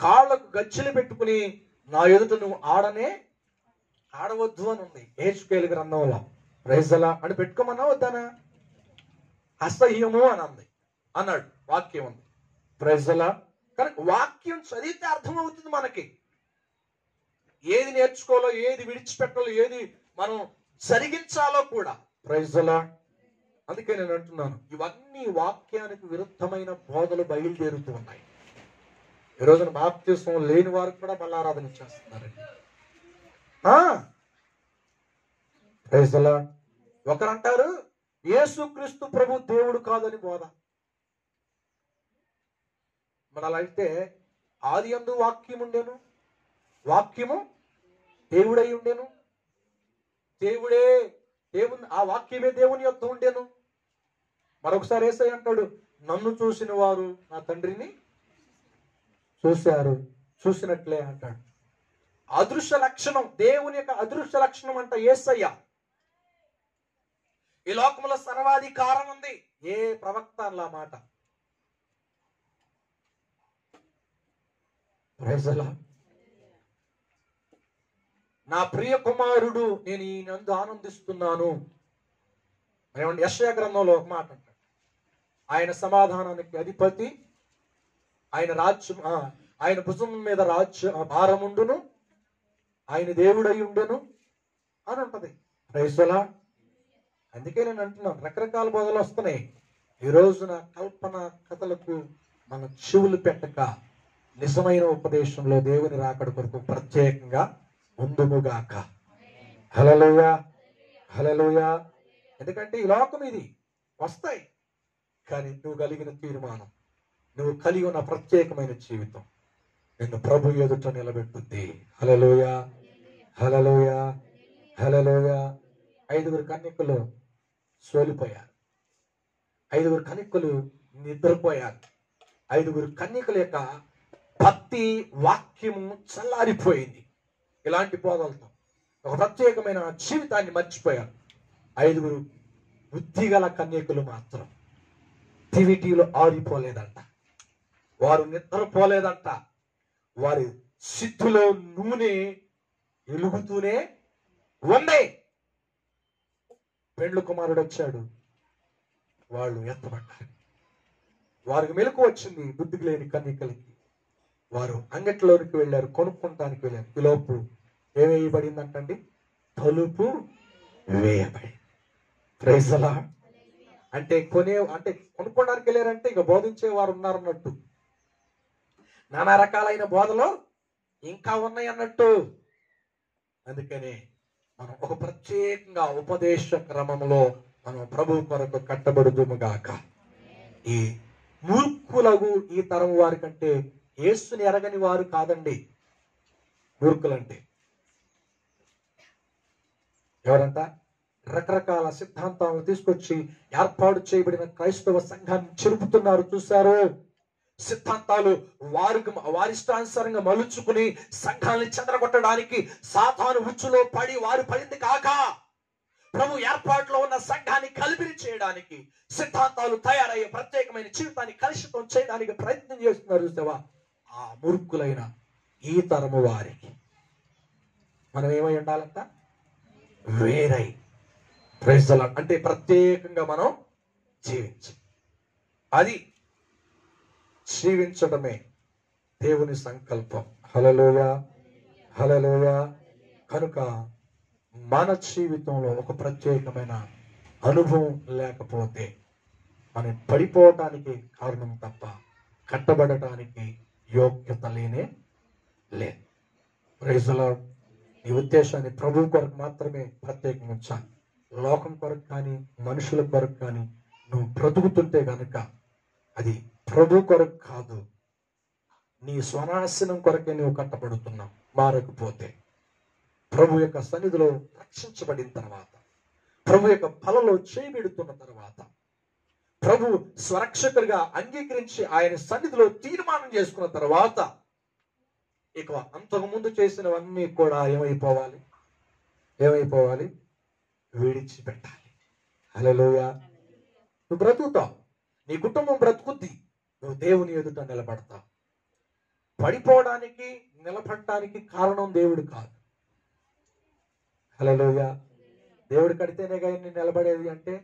కాళ్ళకు గచ్చులు పెట్టుకుని నా ఎదుట నువ్వు ఆడవద్దు అని ఉంది యెహెజ్కేలు గ్రంథంలో. Praise the Lord. అని పెట్టుకోమన్నా వద్దానా? అసహ్యము అని అంది అన్నాడు. వాక్యం ఉంది. Praise the Lord. కానీ వాక్యం చదివితే అర్థమవుతుంది మనకి ఏది నేర్చుకోవాలో, ఏది విడిచిపెట్టాలో, ఏది మనం జరిగించాలో కూడా. Praise the Lord. అందుకే నేను అంటున్నాను, ఇవన్నీ వాక్యానికి విరుద్ధమైన బోధలు బయలుదేరుతూ ఉన్నాయి. ఈ రోజున బాప్తిస్మం లేని వారు కూడా బలారాధన చేస్తున్నారండి. Praise the Lord. ఒకరు అంటారు యేసుక్రీస్తు ప్రభు దేవుడు కాదని బోధ. మరి అలా అయితే ఆది యందు వాక్యం ఉండేను, వాక్యము దేవుడై ఉండేను, ఆ వాక్యమే దేవుని యొద్ద ఉండేను. మరొకసారి యేసయ్య అంటాడు, నన్ను చూసిన వారు నా తండ్రిని చూసినట్లే అంటాడు. అదృశ్య లక్షణం, దేవుని యొక్క అదృశ్య లక్షణం అంట యేసయ్య. ఈ లోకంలో సర్వాధికారం ఉంది. ఏ ప్రవక్త అలా మాట ప్రైజ్ ది లార్డ్. నా ప్రియ కుమారుడు, నేను ఈయనందు ఆనందిస్తున్నాను. ఏమంటే యెషయా గ్రంథంలో ఒక మాట అంటాడు, ఆయన సమాధానానికి అధిపతి, ఆయన రాజ్యం ఆయన భుజం మీద భారముండును, ఆయన దేవుడై ఉండును అని ఉంటది. Praise the Lord. అందుకే నేను అంటున్నాను, రకరకాల బోధలు వస్తున్నాయి. ఈ రోజున కల్పన కథలకు మన చెవులు పెట్టక నిజమైన ఉపదేశంలో దేవుని రాకడ కొరకు ప్రత్యేకంగా ఉందుముగాక. హల్లెలూయా, హల్లెలూయా. ఎందుకంటే ఈ లోకం ఇది వస్తాయి, కానీ నువ్వు కలిగిన తీర్మానం, నువ్వు కలిగి ఉన్న ప్రత్యేకమైన జీవితం నిన్ను ప్రభు ఎదుట నిలబెట్టుద్ది. హల్లెలూయా, హల్లెలూయా, హల్లెలూయా. 5 కన్యకలు సోలిపోయారు, 5 కన్యకలు నిద్రపోయారు, 5 కన్యకల యొక్క భక్తి వాక్యము చల్లారిపోయింది. ఇలాంటి బోధలతో ఒక ప్రత్యేకమైన జీవితాన్ని మర్చిపోయారు. 5 బుద్ధిగల కన్యకులు మాత్రం దివిటీలో ఆరిపోలేదంట, వారు నిద్రపోలేదంట, వారి సిద్ధులో నూనె వెలుగుతూనే ఉంది. పెండ్లు కుమారుడు వచ్చాడు, వాళ్ళు ఎత్తబడ్డారు. వారికి మెలకు వచ్చింది, బుద్ధికి లేని కన్యకలకి. వారు అంగట్లోనికి వెళ్ళారు, కొనుక్కుంటానికి వెళ్ళారు. ఈ లోపు ఏమేయబడిందంటండి? తలుపు వేయబడి. Praise the Lord. అంటే కొనుక్కోడానికి వెళ్ళారంటే ఇక బోధించే వారు ఉన్నారన్నట్టు, నానా రకాలైన బోధలు ఇంకా ఉన్నాయి అన్నట్టు. అందుకనే మనం ఒక ప్రత్యేకంగా ఉపదేశ క్రమంలో మనం ప్రభు కొరకు కట్టబడుదుముగాక. ఈ మూర్ఖులకు ఈ తరం వారి కంటే యేసుని ఎరగని వారు కాదండి మూర్ఖులంటే. ఎవరంట? రకరకాల సిద్ధాంతాలను తీసుకొచ్చి ఏర్పాటు చేయబడిన క్రైస్తవ సంఘాన్ని చెరుపుతున్నారు. చూశారు? సిద్ధాంతాలు వారిష్టానుసారంగా మలుచుకుని సంఘాన్ని చెదరగొట్టడానికి సాతాను ఉచ్చులో పడి వారు పడింది కాక, ప్రభు ఏర్పాటులో ఉన్న సంఘాన్ని కలిపిరి చేయడానికి సిద్ధాంతాలు తయారయ్యే ప్రత్యేకమైన జీవితాన్ని కలుషితం చేయడానికి ప్రయత్నం చేస్తున్నారు. చూసావా? ఆ మూర్ఖులైన ఈ తరము వారికి మనం ఏమై ఉండాలంట? వేరై. Praise the Lord. అంటే ప్రత్యేకంగా మనం అది జీవించడమే దేవుని సంకల్పం. హల్లెలూయా, హల్లెలూయా. కనుక మన జీవితంలో ఒక ప్రత్యేకమైన అనుభవం లేకపోతే మనం పడిపోవటానికి కారణం తప్ప కట్టబడటానికి యోగ్యత లేనే లేదు. Praise the lord. ఈ ఉద్దేశాన్ని ప్రభు కొరకు మాత్రమే ప్రత్యేకంగా ఉంచాలి. లోకం కొరకు కానీ మనుషుల కొరకు కానీ నువ్వు బ్రతుకుతుంటే గనుక అది ప్రభు కొరకు కాదు, నీ స్వనాశనం కొరకే నువ్వు కట్టబడుతున్నావు. మారకపోతే ప్రభు యొక్క సన్నిధిలో రక్షించబడిన తర్వాత, ప్రభు యొక్క బలలో చేయబెడుతున్న తర్వాత, ప్రభు స్వరక్షకుడిగా అంగీకరించి ఆయన సన్నిధిలో తీర్మానం చేసుకున్న తర్వాత ఇక అంతకుముందు చేసినవన్నీ కూడా ఏమైపోవాలి? విడిచిపెట్టాలి. హల్లెలూయా. నువ్వు బ్రతుకుతావు, నీ కుటుంబం బ్రతుకుద్ది, నువ్వు దేవుని ఎదుట నిలబడతావు. పడిపోవడానికి నిలబడటానికి కారణం దేవుడు కాదు. హల్లెలూయా. దేవుడు కడితేనే కానీ నిలబడేది. అంటే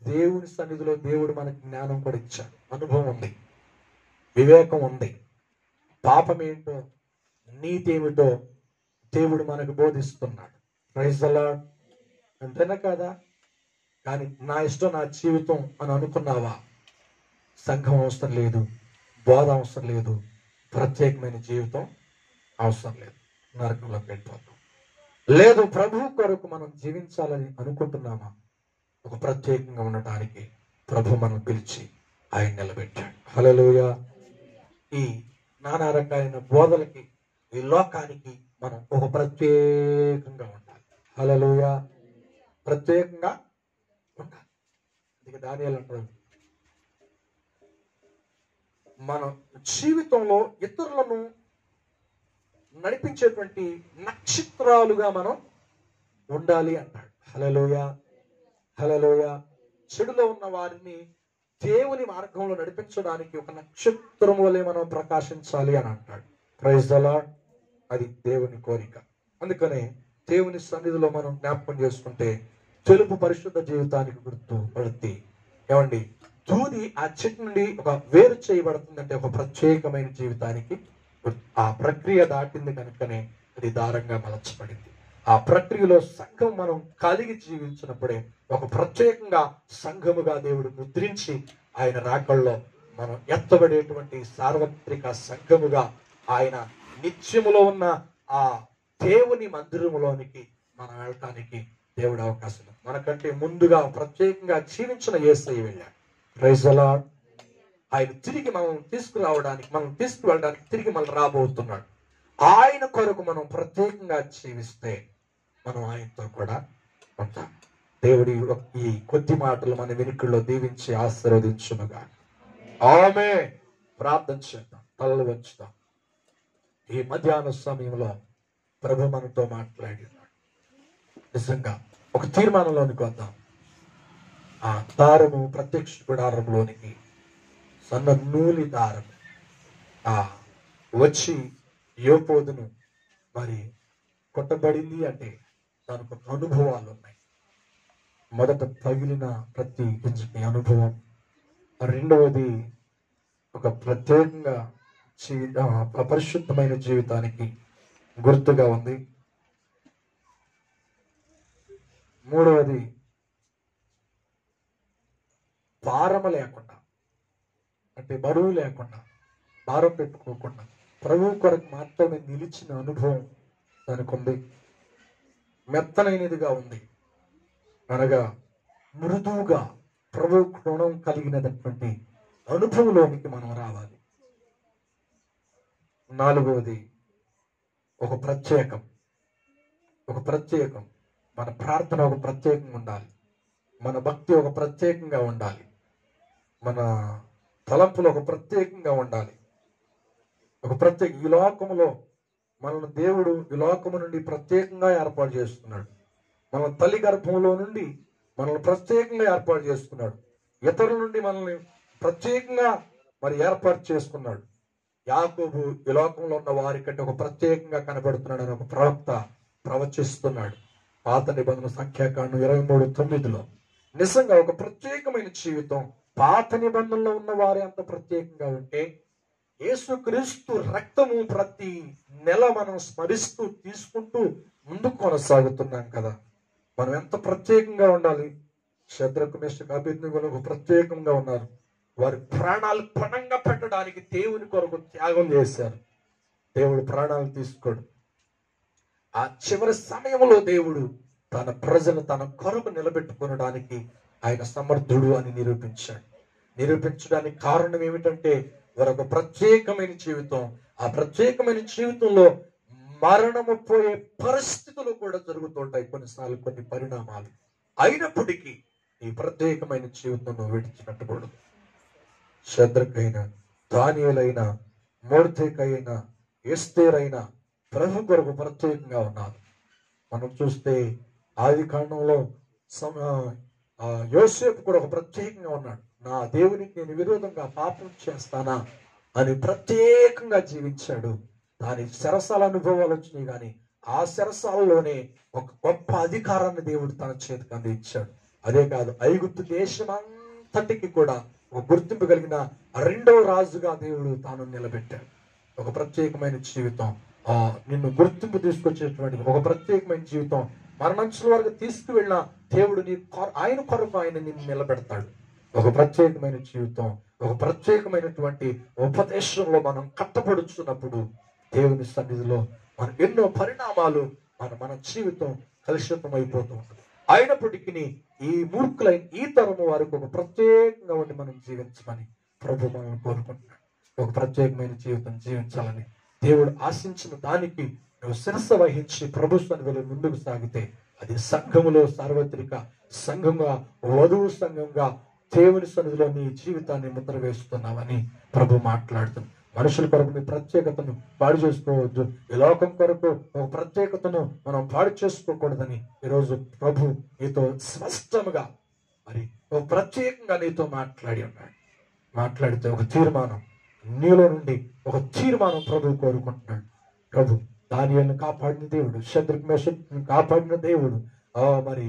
దేవుని సన్నిధిలో దేవుడు మనకి జ్ఞానం కూడా ఇచ్చాడు, అనుభవం ఉంది, వివేకం ఉంది. పాపం ఏంటో నీతి ఏమిటో దేవుడు మనకు బోధిస్తున్నాడు. Praise the lord. అంతేనా కదా? కానీ నా ఇష్టం నా జీవితం అని అనుకున్నావా? సంఘం అవసరం లేదు, బోధ అవసరం లేదు, ప్రత్యేకమైన జీవితం అవసరం లేదు, నరకంలోకి వెళ్ళిపోతాం. లేదు, ప్రభు కొరకు మనం జీవించాలని అనుకుంటున్నామా? ఒక ప్రత్యేకంగా ఉండటానికి ప్రభు మనం పిలిచి ఆయన నిలబెట్టాడు. హల్లెలూయా. ఈ నానా రకాలైన బోధలకి, ఈ లోకానికి మనం ఒక ప్రత్యేకంగా ఉండాలి. హల్లెలూయా. ప్రత్యేకంగా ఉండాలి. అందుకే దానియేలు అంటాడు, మన జీవితంలో ఇతరులను నడిపించేటువంటి నక్షత్రాలుగా మనం ఉండాలి అంటాడు. హల్లెలూయా, హల్లెలూయా. చెడులో ఉన్న వారిని దేవుని మార్గంలో నడిపించడానికి ఒక నక్షత్రం వలె మనం ప్రకాశించాలి అని అంటాడు. Praise the Lord. అది దేవుని కోరిక. అందుకనే దేవుని సన్నిధిలో మనం జ్ఞాపకం చేసుకుంటే తెలుపు పరిశుద్ధ జీవితానికి గుర్తు పడుతుంది. ఏమండి, దూది ఆ చెట్టు నుండి ఒక వేరు చేయబడుతుందంటే ఒక ప్రత్యేకమైన జీవితానికి ఆ ప్రక్రియ దాటింది కనుకనే అది దారంగా మలచబడింది. ఆ ప్రక్రియలో సంఘం మనం కలిగి జీవించినప్పుడే ఒక ప్రత్యేకంగా సంఘముగా దేవుడు ముద్రించి ఆయన రాకల్లో మనం ఎత్తబడేటువంటి సార్వత్రిక సంఘముగా ఆయన నిత్యములో ఉన్న ఆ దేవుని మందిరములోనికి మనం వెళ్ళటానికి దేవుడు అవకాశం. మనకంటే ముందుగా ప్రత్యేకంగా జీవించిన యేసయ్య వెళ్ళాడు. Praise the Lord. ఆయన తిరిగి మనం తీసుకువెళ్ళడానికి తిరిగి మనం రాబోతున్నాడు. ఆయన కొరకు మనం ప్రత్యేకంగా జీవిస్తే మనం ఆయనతో కూడా ఉంటాం. దేవుడి ఈ కొద్ది మాటలు మన వెనుకల్లో దీవించి ఆశీర్వదించునుగా. ఆమేన్. ప్రార్థన చేద్దాం, తలలు వంచుదాం. ఈ మధ్యాహ్న సమయంలో ప్రభు మనతో మాట్లాడి ఉన్నాడు. నిజంగా ఒక తీర్మానంలోనికి వద్దాం. ఆ దారము ప్రత్యక్ష గుడారంలోనికి సన్న నూలి దారం వచ్చి యోపోదును మరి కొట్టబడింది అంటే దానికి ఒక అనుభవాలు ఉన్నాయి. మొదట తగిలిన ప్రతి గింజకి అనుభవం, రెండవది ఒక ప్రత్యేకంగా పరిశుద్ధమైన జీవితానికి గుర్తుగా ఉంది. మూడవది భారము లేకుండా, అంటే బరువు లేకుండా, భారం పెట్టుకోకుండా ప్రభు కొరకు మాత్రమే నిలిచిన అనుభవం దానికి ఉంది. మెత్తనైనదిగా ఉంది, అనగా మృదువుగా ప్రభు గుణం కలిగినటువంటి అనుభవంలోనికి మనం రావాలి. నాలుగవది ఒక ప్రత్యేకం. మన ప్రార్థన ఒక ప్రత్యేకంగా ఉండాలి. మన భక్తి ఒక ప్రత్యేకంగా ఉండాలి. మన తలంపులు ఒక ప్రత్యేకంగా ఉండాలి. ఈ లోకములో మనల్ని దేవుడు ఈ లోకము నుండి ప్రత్యేకంగా ఏర్పాటు చేస్తున్నాడు. మన తల్లి గర్భంలో నుండి మనల్ని ప్రత్యేకంగా ఏర్పాటు చేసుకున్నాడు. ఇతరుల నుండి మనల్ని ప్రత్యేకంగా మరి ఏర్పాటు చేసుకున్నాడు. యాకోబు ఈ లోకంలో ఉన్న వారి కంటే ఒక ప్రత్యేకంగా కనబడుతున్నాడు అని ఒక ప్రవక్త ప్రవచిస్తున్నాడు. పాత నిబంధన సంఖ్యాకాండం 23:9. నిజంగా ఒక ప్రత్యేకమైన జీవితం. పాత నిబంధనలో ఉన్న వారే అంత ప్రత్యేకంగా ఉంటే యేసుక్రీస్తు రక్తము ప్రతి నెల మనం స్మరిస్తూ తీసుకుంటూ ముందుకు కొనసాగుతున్నాం కదా. మనం ఎంత ప్రత్యేకంగా ఉండాలి. శద్రకు, మేషకు, అబేద్నెగోలు ప్రత్యేకంగా ఉన్నారు. వారి ప్రాణాలు పణంగా పెట్టడానికి దేవుని కొరకు త్యాగం చేశారు. దేవుడు ప్రాణాలు తీసుకోడు. ఆ చివరి సమయంలో దేవుడు తన ప్రజలు తన కొరకు నిలబెట్టుకోవడానికి ఆయన సమర్థుడు అని నిరూపించడానికి కారణం ఏమిటంటే వారు ఒక ప్రత్యేకమైన జీవితం. ఆ ప్రత్యేకమైన జీవితంలో మరణము పోయే పరిస్థితులు కూడా జరుగుతుంటాయి కొన్నిసార్లు, కొన్ని పరిణామాలు. అయినప్పటికీ ఈ ప్రత్యేకమైన జీవితం విడిచిపెట్టకూడదు. శద్రకైనా, దానియేలైనా, మొర్దెకైనా, ఎస్తేరైనా ప్రభు కొరకు ప్రత్యేకంగా ఉన్నారు. మనం చూస్తే ఆది కాండంలో యోసేపు కూడా ఒక ప్రత్యేకంగా ఉన్నాడు. నా దేవునికి నేను విరోధంగా పాపం చేస్తానా అని ప్రత్యేకంగా జీవించాడు. దాని శరసాల అనుభవాలు వచ్చినాయి, కానీ ఆ శరసాలలోనే ఒక గొప్ప అధికారాన్ని దేవుడు తన చేతికి అందించాడు. అదే కాదు, ఐగుప్తు దేశం అంతటికి కూడా ఒక గుర్తింపు కలిగిన రెండవ రాజుగా దేవుడు తాను నిలబెట్టాడు. ఒక ప్రత్యేకమైన జీవితం, నిన్ను గుర్తింపు తీసుకొచ్చేటువంటి ఒక ప్రత్యేకమైన జీవితం. మరణంచుల వరకు తీసుకువెళ్ళిన దేవుడు ఆయన కొరకు ఆయన నిన్ను నిలబెడతాడు. ఒక ప్రత్యేకమైన జీవితం, ఒక ప్రత్యేకమైనటువంటి ఉపదేశంలో మనం కట్టపడుచున్నప్పుడు దేవుని సన్నిధిలో మనం ఎన్నో పరిణామాలు మన జీవితం కలుషితం అయిపోతూ ఉంటుంది. అయినప్పటికీ ఈ మూర్ఖులైన ఈ తరము వారికి ఒక ప్రత్యేకంగా ఉండి మనం జీవించమని ప్రభు మనల్ని కోరుకుంటున్నాడు. ఒక ప్రత్యేకమైన జీవితం జీవించాలని దేవుడు ఆశించిన దానికి నువ్వు శిరస్సు వహించి ప్రభు సన్నిధిలో ముందుకు సాగితే అది సంఘములో సార్వత్రిక సంఘంగా, వధువు సంఘంగా దేవుని సన్నిధిలో నీ జీవితాన్ని ముద్ర వేస్తున్నావని ప్రభు మాట్లాడుతుంది. మనుషుల కొరకు నీ ప్రత్యేకతను పాడు చేసుకోవద్దు. ఈ లోకం కొరకు ఒక ప్రత్యేకతను మనం పాడు చేసుకోకూడదని ఈరోజు ప్రభు నీతో స్పష్టంగా మరి ఒక ప్రత్యేకంగా నీతో మాట్లాడి ఉన్నాడు. మాట్లాడితే ఒక తీర్మానం, నీలో నుండి ఒక తీర్మానం ప్రభు కోరుకుంటున్నాడు. ప్రభు దానియేలును కాపాడిన దేవుడు, శద్రక్ మేషక్ను కాపాడిన దేవుడు, మరి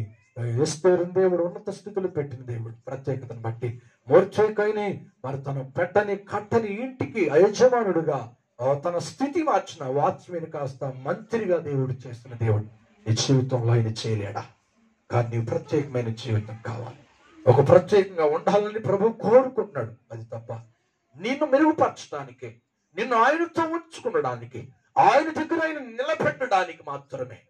ఎస్తేరుని దేవుడు ఉన్నత స్థితిలో పెట్టిన దేవుడు. ప్రత్యేకతను బట్టి మొర్దెకైని మరి తన పెట్టని కట్టని ఇంటికి యజమానుడుగా తన స్థితి మార్చిన వాచ్మెన్ కాస్త మంత్రిగా దేవుడు చేస్తున్న దేవుడు. నీ జీవితంలో ఆయన చేయలేడా? కానీ నీవు ప్రత్యేకమైన జీవితం కావాలి, ఒక ప్రత్యేకంగా ఉండాలని ప్రభు కోరుకుంటున్నాడు. అది తప్ప నిన్ను మెరుగుపరచడానికి, నిన్ను ఆయనతో ఉంచుకునడానికి, ఆయన దగ్గర ఆయన నిలబెట్టడానికి మాత్రమే,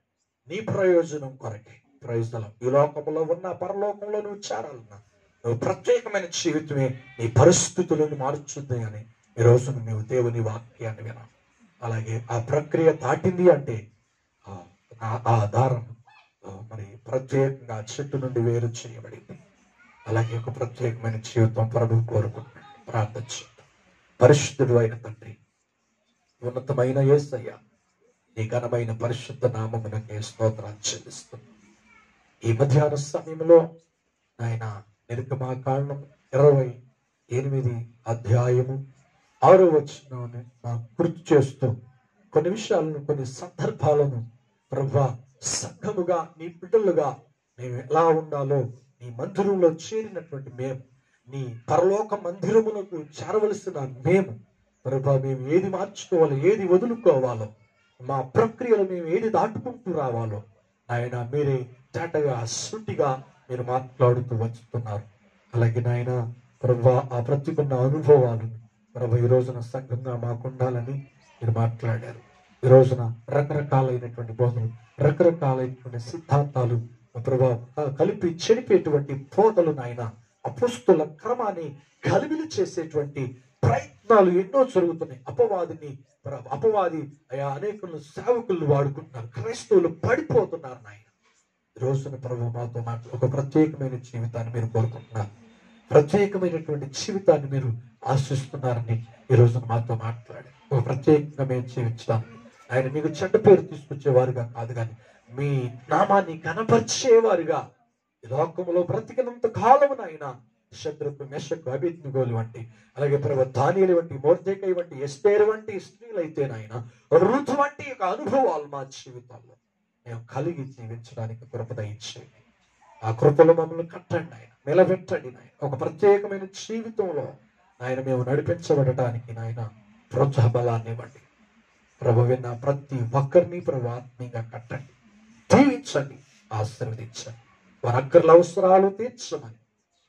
నీ ప్రయోజనం కొరకే. ప్రయోజనం ఈ లోకంలో ఉన్న పరలోకంలో నువ్వు చేరాలన్నా నువ్వు ప్రత్యేకమైన జీవితమే నీ పరిస్థితులను మార్చుద్ది అని ఈరోజు నువ్వు దేవుని వాక్యాన్ని వినా. అలాగే ఆ ప్రక్రియ దాటింది అంటే ఆ దారం మరి ప్రత్యేకంగా చెట్టు నుండి వేరు చేయబడింది. అలాగే ఒక ప్రత్యేకమైన జీవితం ప్రభు కోరుకుంటున్నాడు. ప్రార్థన చేద్దాం. పరిశుద్ధుడు అయిన తండ్రి, ఉన్నతమైన యేసయ్య, నీ ఘనమైన పరిశుద్ధ నామమునకే స్తోత్రాలు చెల్లిస్తున్నాం. ఈ మధ్యాహ్న సమయంలో ఆయన నిర్గమాకాండం 28 అధ్యాయము 6వ వచనాన్ని నాకు గుర్తు చేస్తూ కొన్ని విషయాలను, కొన్ని సందర్భాలను ప్రభువా సంఘముగా నీ బిడ్డలుగా మేము ఎలా ఉండాలో, నీ మందిరంలో చేరినటువంటి మేము, నీ పరలోక మందిరమునకు చేరవలసిన మేము ప్రభువా, మేము ఏది మార్చుకోవాలో, ఏది వదులుకోవాలో, మా ప్రక్రియలు మేము ఏది దాటుకుంటూ రావాలో ఆయన మీరే తేటగా సూటిగా మీరు మాట్లాడుతూ వచ్చుతున్నారు. అలాగే నాయన ప్రభువా ఆ ప్రతికున్న అనుభవాలను ప్రభు ఈ రోజున సంఘంగా మాకు ఉండాలని మీరు మాట్లాడారు. ఈ రోజున రకరకాలైనటువంటి బోధలు, రకరకాలైనటువంటి సిద్ధాంతాలు ప్రభు కలిపి చెడిపేటువంటి బోధలు నాయన, అపోస్తుల క్రమాన్ని గలిబిలి చేసేటువంటి ప్రయత్నాలు ఎన్నో జరుగుతున్నాయి. అపవాది అనేకులు సేవకులు వాడుకుంటున్నారు, క్రైస్తవులు పడిపోతున్నారు నాయన. ఈ రోజున ప్రభు మాతో ఒక ప్రత్యేకమైన జీవితాన్ని మీరు కోరుకుంటున్నారు, ప్రత్యేకమైనటువంటి జీవితాన్ని మీరు ఆశిస్తున్నారని ఈ రోజున మాతో మాట్లాడి ఒక ప్రత్యేకంగా మేము జీవించడానికి ఆయన మీకు చెడ్డ పేరు తీసుకొచ్చేవారుగా కాదు, కానీ మీ నామాన్ని కనపరిచేవారుగా ఈ లోకంలో బ్రతికినంత కాలము నాయన శద్రకు, మెషకు, అబేద్నెగోలు వంటి, అలాగే ప్రభు దానియేలు వంటి, మొర్దెకై వంటి, ఎస్తేరు వంటి స్త్రీలైతే నాయన రుతు వంటి యొక్క అనుభవాలు మా జీవితాల్లో మేము కలిగి జీవించడానికి కృప దయచేయండి. ఆ కృపలో మమ్మల్ని కట్టండి ఆయన, నిలబెట్టండి నాయన. ఒక ప్రత్యేకమైన జీవితంలో ఆయన మేము నడిపించబడటానికి నాయన ప్రోత్సాహ బలాన్ని ఇవ్వండి ప్రభు. విన్న ప్రతి ఒక్కరిని ప్రభు ఆత్మీయంగా కట్టండి, దీవించండి, ఆశీర్వదించండి. వారి అక్కర్ల అవసరాలు తీర్చమని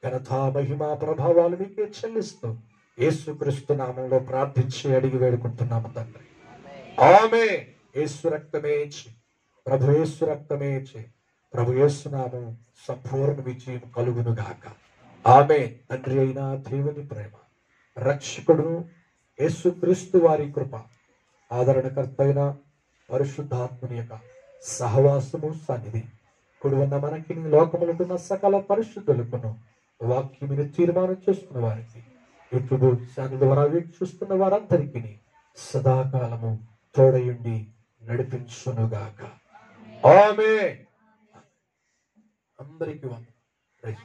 ఘనత, మహిమ, ప్రభావాలు మీకే చెల్లిస్తూ యేసుక్రీస్తు నామంలో ప్రార్థించి అడిగి వేడుకుంటున్నాము తండ్రి. ఆమేన్. యేసు రక్తమే ఇచ్చి, ప్రభు యేసు రక్తమే ఇచ్చి, ప్రభు యేసు నామం సంపూర్ణ విజయం కలుగును గాక. ఆమేన్. తండ్రి అయిన దేవుని ప్రేమ, రక్షకుడు యేసుక్రీస్తు వారి కృప, ఆదరణకర్త అయిన పరిశుద్ధాత్ముని యొక్క సహవాసము, సన్నిధి కుడి ఉన్న మనకి, లోకములకున్న సకల పరిశుద్ధులకును, వాక్యమును తీర్మానం చేసుకున్న వారికి, యూట్యూబ్ ఛానల్ ద్వారా వీక్షిస్తున్న వారందరికీ సదాకాలము తోడయుండి నడిపించునుగాక. ఆమేన్. అందరికీ వందనాలు.